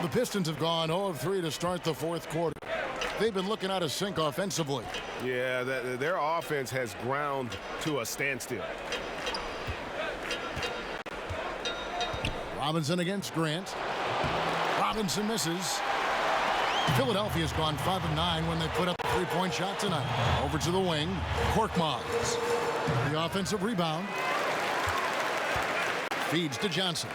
The Pistons have gone 0 of 3 to start the 4th quarter. They've been looking out of sync offensively. Yeah, their offense has ground to a standstill. Robinson against Grant. Robinson misses. Philadelphia's gone 5 of 9 when they put up a 3-point shot tonight. Over to the wing. Korkmaz. The offensive rebound. Feeds to Johnson.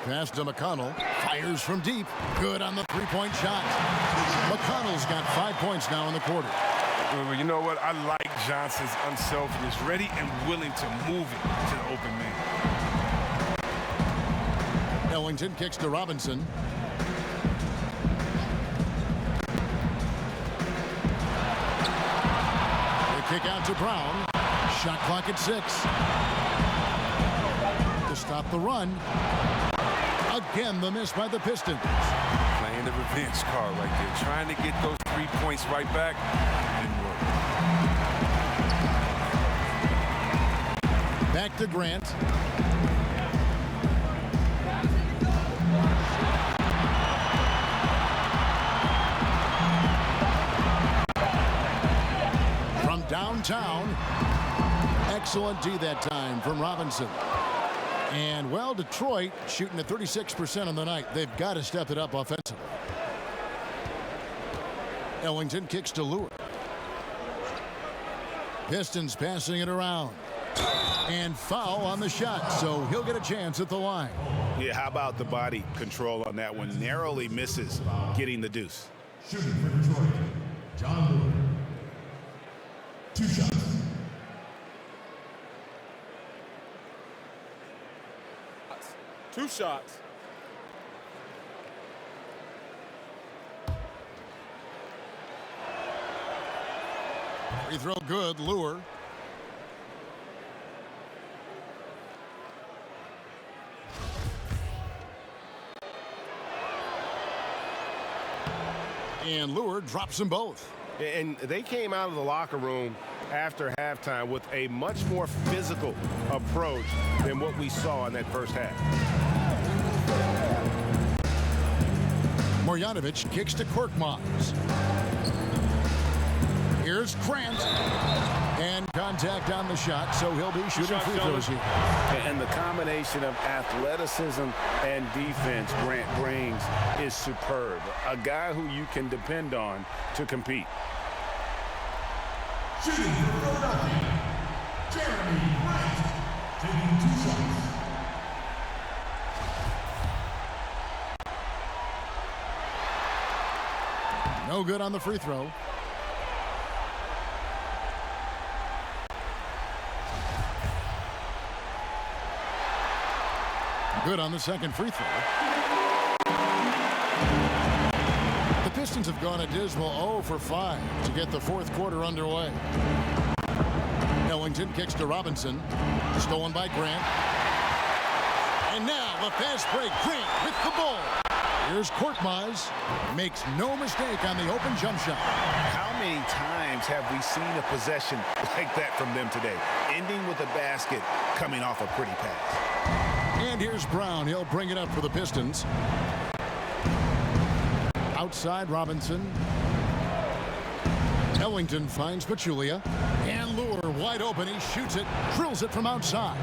Pass to McConnell. Fires from deep. Good on the 3-point shot. McConnell's got 5 points now in the quarter. Well, you know what? I like Johnson's unselfishness. Ready and willing to move it to the open man. Ellington kicks to Robinson. The kick out to Brown. Shot clock at 6. To stop the run. Again, the miss by the Pistons. Playing the revenge card right there. Trying to get those 3 points right back. Didn't work. Back to Grant. From downtown. Excellent D that time from Robinson. And, well, Detroit shooting at 36% on the night. They've got to step it up offensively. Ellington kicks to Lure. Pistons passing it around. And foul on the shot, so he'll get a chance at the line. Yeah, how about the body control on that one? Narrowly misses getting the deuce. Shooting for Detroit, John Lure. 2 shots. Two shots. Free throw good, Lure. And Lure drops them both. And they came out of the locker room after halftime with a much more physical approach than what we saw in that first half. Marjanovic kicks to Korkmaz. Here's Grant. And contact on the shot, so he'll be shooting free throws here. And the combination of athleticism and defense Grant brings is superb. A guy who you can depend on to compete. Shooting for Philadelphia, Jeremy Grant, taking 2 shots. No good on the free throw. Good on the second free throw. The Pistons have gone a dismal 0 for 5 to get the fourth quarter underway. Ellington kicks to Robinson. Stolen by Grant. And now the fast break. Grant with the ball. Here's Korkmaz. Makes no mistake on the open jump shot. How many times have we seen a possession like that from them today? Ending with a basket, coming off a pretty pass. And here's Brown. He'll bring it up for the Pistons. Outside Robinson. Ellington finds Pachulia. And Lure wide open. He shoots it. Drills it from outside.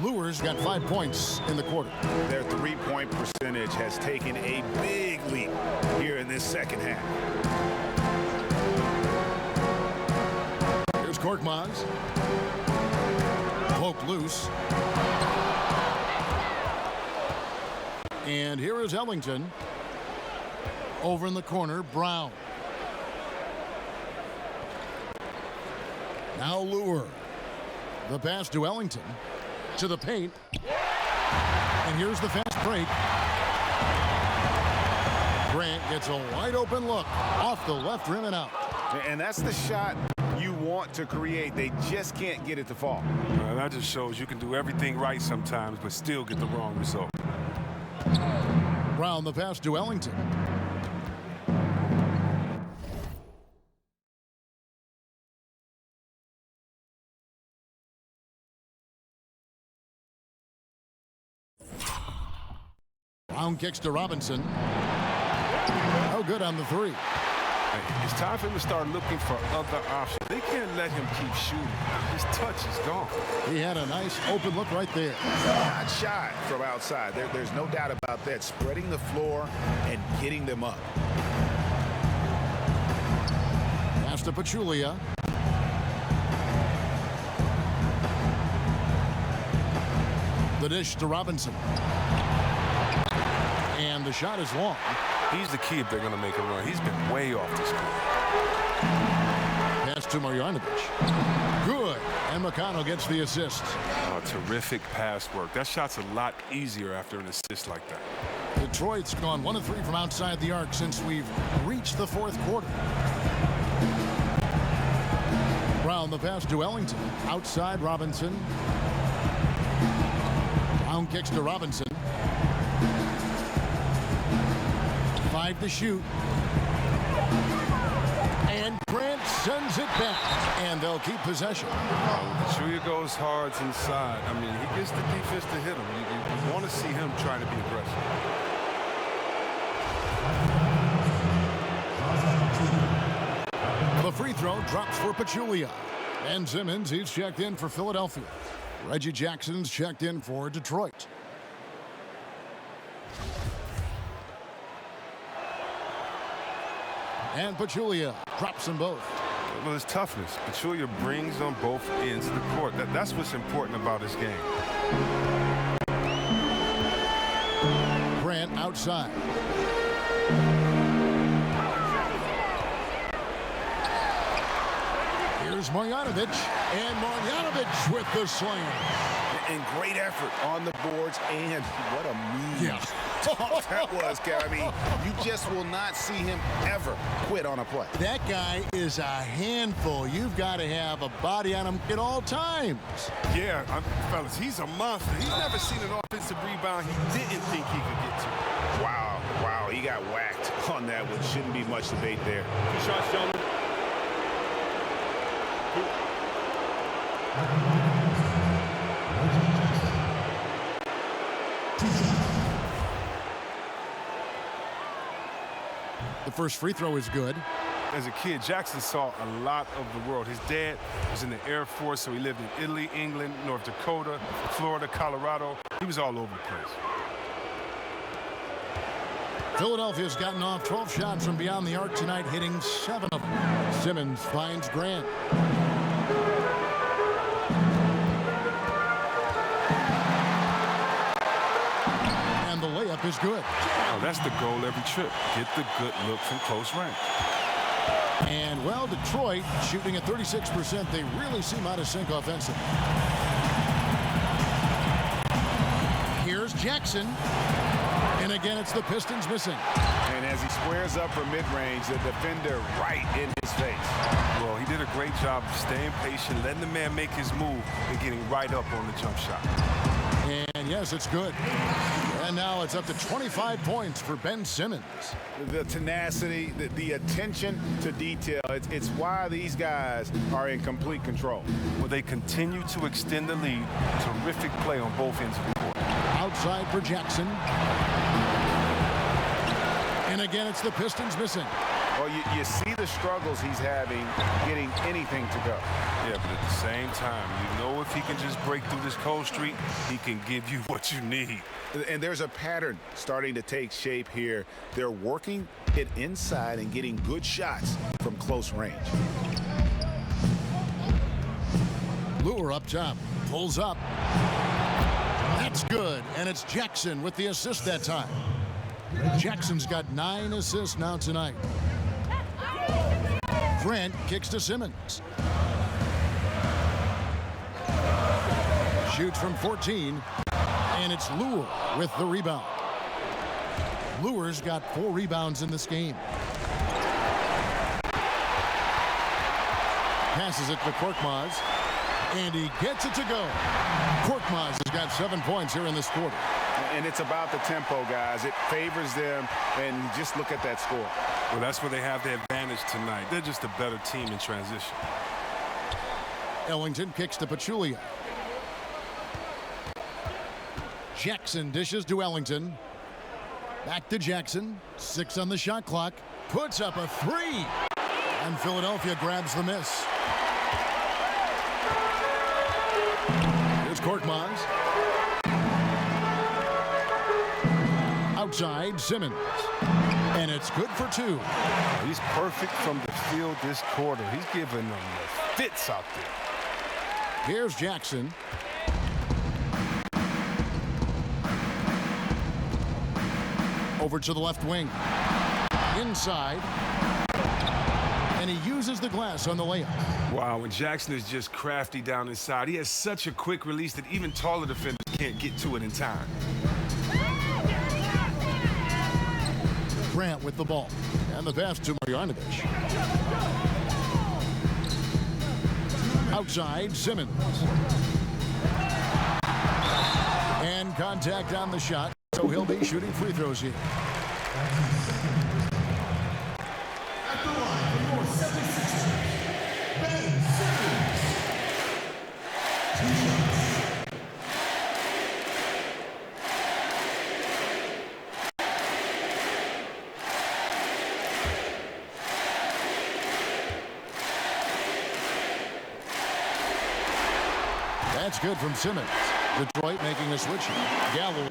Lure's got 5 points in the quarter. Their three-point percentage has taken a big leap here in this second half. Here's Korkmaz. Poke loose. And here is Ellington. Over in the corner, Brown. Now Lure. The pass to Ellington. To the paint. And here's the fast break. Grant gets a wide open look off the left rim and out. And that's the shot you want to create. They just can't get it to fall. Well, that just shows you can do everything right sometimes, but still get the wrong result. Brown the pass to Ellington. Brown kicks to Robinson. No good on the three. It's time for him to start looking for other options. They can't let him keep shooting. His touch is gone. He had a nice open look right there. Not shy from outside. There's no doubt about that. Spreading the floor and getting them up. Pass to Pachulia. The dish to Robinson. And the shot is long. He's the key if they're going to make a run. He's been way off this game. Pass to Marjanovic. Good. And McConnell gets the assist. Oh, terrific pass work. That shot's a lot easier after an assist like that. Detroit's gone 1 of 3 from outside the arc since we've reached the fourth quarter. Brown the pass to Ellington. Outside Robinson. Brown kicks to Robinson. 5 to shoot. And Grant sends it back. And they'll keep possession. Pachulia goes hard inside. I mean, he gets the defense to hit him. You want to see him trying to be aggressive. The free throw drops for Pachulia. Ben Simmons, he's checked in for Philadelphia. Reggie Jackson's checked in for Detroit. And Pachulia drops them both. Well, it's toughness. Pachulia brings on both ends of the court. That's what's important about this game. Grant outside. Here's Marjanovic. And Marjanovic with the slam. And great effort on the boards. And what a move that was, Kev. I mean, you just will not see him ever quit on a play. That guy is a handful. You've got to have a body on him at all times. Yeah, fellas, he's a monster. He's never seen an offensive rebound he didn't think he could get to. Wow, wow, he got whacked on that one. Shouldn't be much debate there. Two shots, gentlemen. The first free throw is good. As a kid, Jackson saw a lot of the world. His dad was in the Air Force, so he lived in Italy, England, North Dakota, Florida, Colorado. He was all over the place. Philadelphia's gotten off 12 shots from beyond the arc tonight, hitting 7 of them. Simmons finds Grant. And the layup is good. Oh, that's the goal every trip. Get the good look from close range. And, well, Detroit shooting at 36%. They really seem out of sync offensively. Here's Jackson. And again, it's the Pistons missing. And as he squares up for mid-range, the defender right in his face. Well, he did a great job of staying patient, letting the man make his move, and getting right up on the jump shot. And yes, it's good. And now it's up to 25 points for Ben Simmons. The tenacity, the attention to detail, it's why these guys are in complete control. Well, they continue to extend the lead. Terrific play on both ends of the court. Outside for Jackson. And again, it's the Pistons missing. Well, you see the struggles he's having getting anything to go. Yeah, but at the same time, you know if he can just break through this cold streak, he can give you what you need. And there's a pattern starting to take shape here. They're working it inside and getting good shots from close range. Lure up top. Pulls up. That's good. And it's Jackson with the assist that time. Jackson's got 9 assists now tonight. Grant kicks to Simmons. Shoots from 14. And it's Lure with the rebound. Lure's got 4 rebounds in this game. Passes it to Korkmaz. And he gets it to go. Korkmaz has got 7 points here in this quarter. And it's about the tempo, guys. It favors them, and just look at that score. Well, that's where they have the advantage tonight. They're just a better team in transition. Ellington kicks to Pachulia. Jackson dishes to Ellington. Back to Jackson. 6 on the shot clock. Puts up a 3. And Philadelphia grabs the miss. Here's Korkmaz. Outside, Simmons. And it's good for 2. He's perfect from the field this quarter. He's giving them the fits out there. Here's Jackson. Over to the left wing. Inside. And he uses the glass on the layup. Wow, and Jackson is just crafty down inside. He has such a quick release that even taller defenders can't get to it in time. Grant with the ball. And the pass to Marjanovic. Outside, Simmons. And contact on the shot, so he'll be shooting free throws here. At the line for your 76ers, Ben Simmons. 2 shots. That's good from Simmons. Detroit making a switch. Galloway.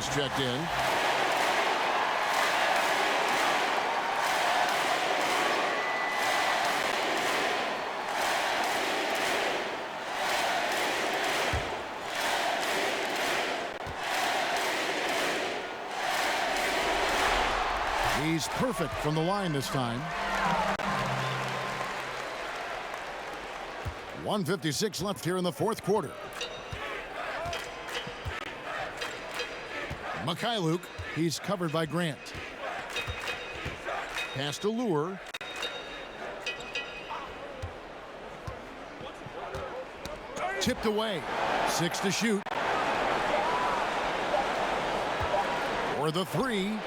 is checked in. He's perfect from the line this time. 1:56 left here in the fourth quarter. Mikhailuk, he's covered by Grant. Pass to Lure. Tipped away. 6 to shoot. For the three.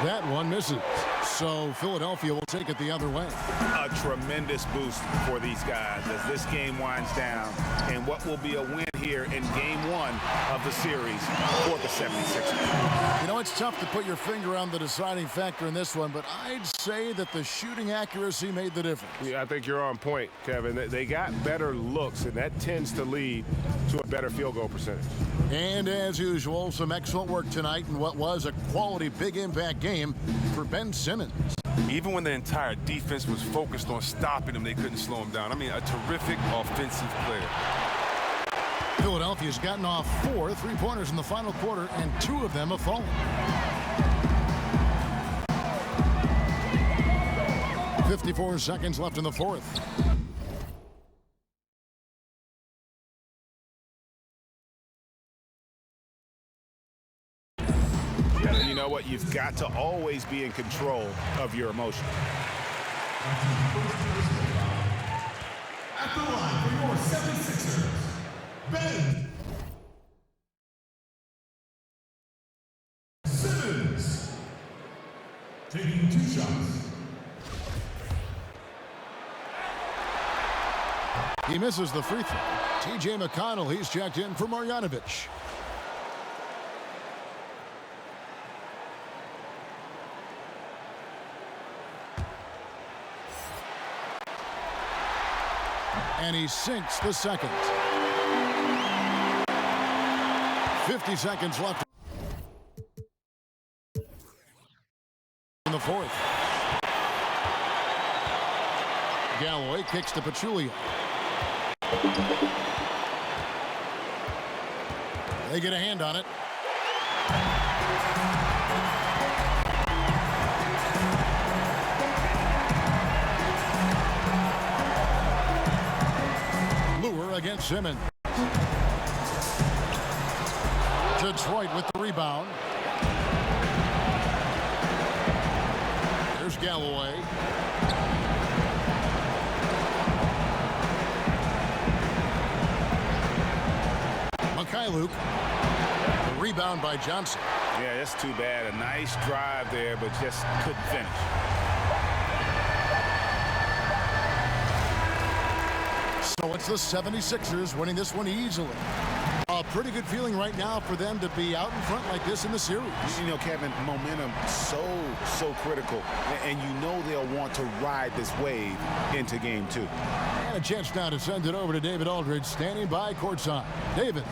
That one misses. So Philadelphia will take it the other way. A tremendous boost for these guys as this game winds down. And what will be a win here in game one of the series for the 76ers. You know, it's tough to put your finger on the deciding factor in this one, but I'd say that the shooting accuracy made the difference. Yeah, I think you're on point, Kevin. They got better looks, and that tends to lead to a better field goal percentage. And as usual, some excellent work tonight in what was a quality big impact game for Ben Simmons. Even when the entire defense was focused on stopping him, they couldn't slow him down. I mean, a terrific offensive player. Philadelphia's gotten off 4 3-pointers in the final quarter, and 2 of them have fallen. 54 seconds left in the fourth. You know what? You've got to always be in control of your emotions. At the line for your 76ers, Ben Simmons. Taking 2 shots. He misses the free throw. T.J. McConnell, he's checked in for Marjanovic. And he sinks the second. 50 seconds left in the fourth. Galloway kicks to Pachulia. They get a hand on it. Lure against Simmons. Detroit with the rebound. There's Galloway. Mikhailuk. The rebound by Johnson. Yeah, that's too bad. A nice drive there, but just couldn't finish. So it's the 76ers winning this one easily. A pretty good feeling right now for them to be out in front like this in the series. You know, Kevin, momentum so critical. And you know they'll want to ride this wave into game 2. And a chance now to send it over to David Aldridge, standing by courtside. David.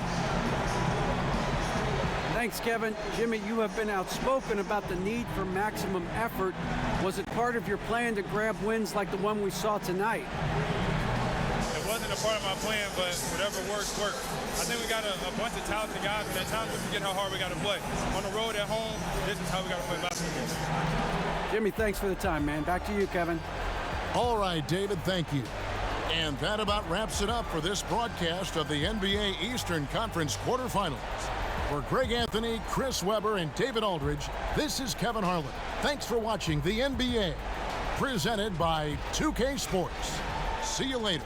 Thanks, Kevin. Jimmy, you have been outspoken about the need for maximum effort. Was it part of your plan to grab wins like the one we saw tonight? It wasn't a part of my plan, but whatever works, works. I think we got a bunch of talented guys, and at times we forget how hard we got to play. On the road, at home, this is how we got to play basketball. Jimmy, thanks for the time, man. Back to you, Kevin. All right, David, thank you. And that about wraps it up for this broadcast of the NBA Eastern Conference quarterfinals. For Greg Anthony, Chris Webber, and David Aldridge, this is Kevin Harlan. Thanks for watching the NBA, presented by 2K Sports. See you later.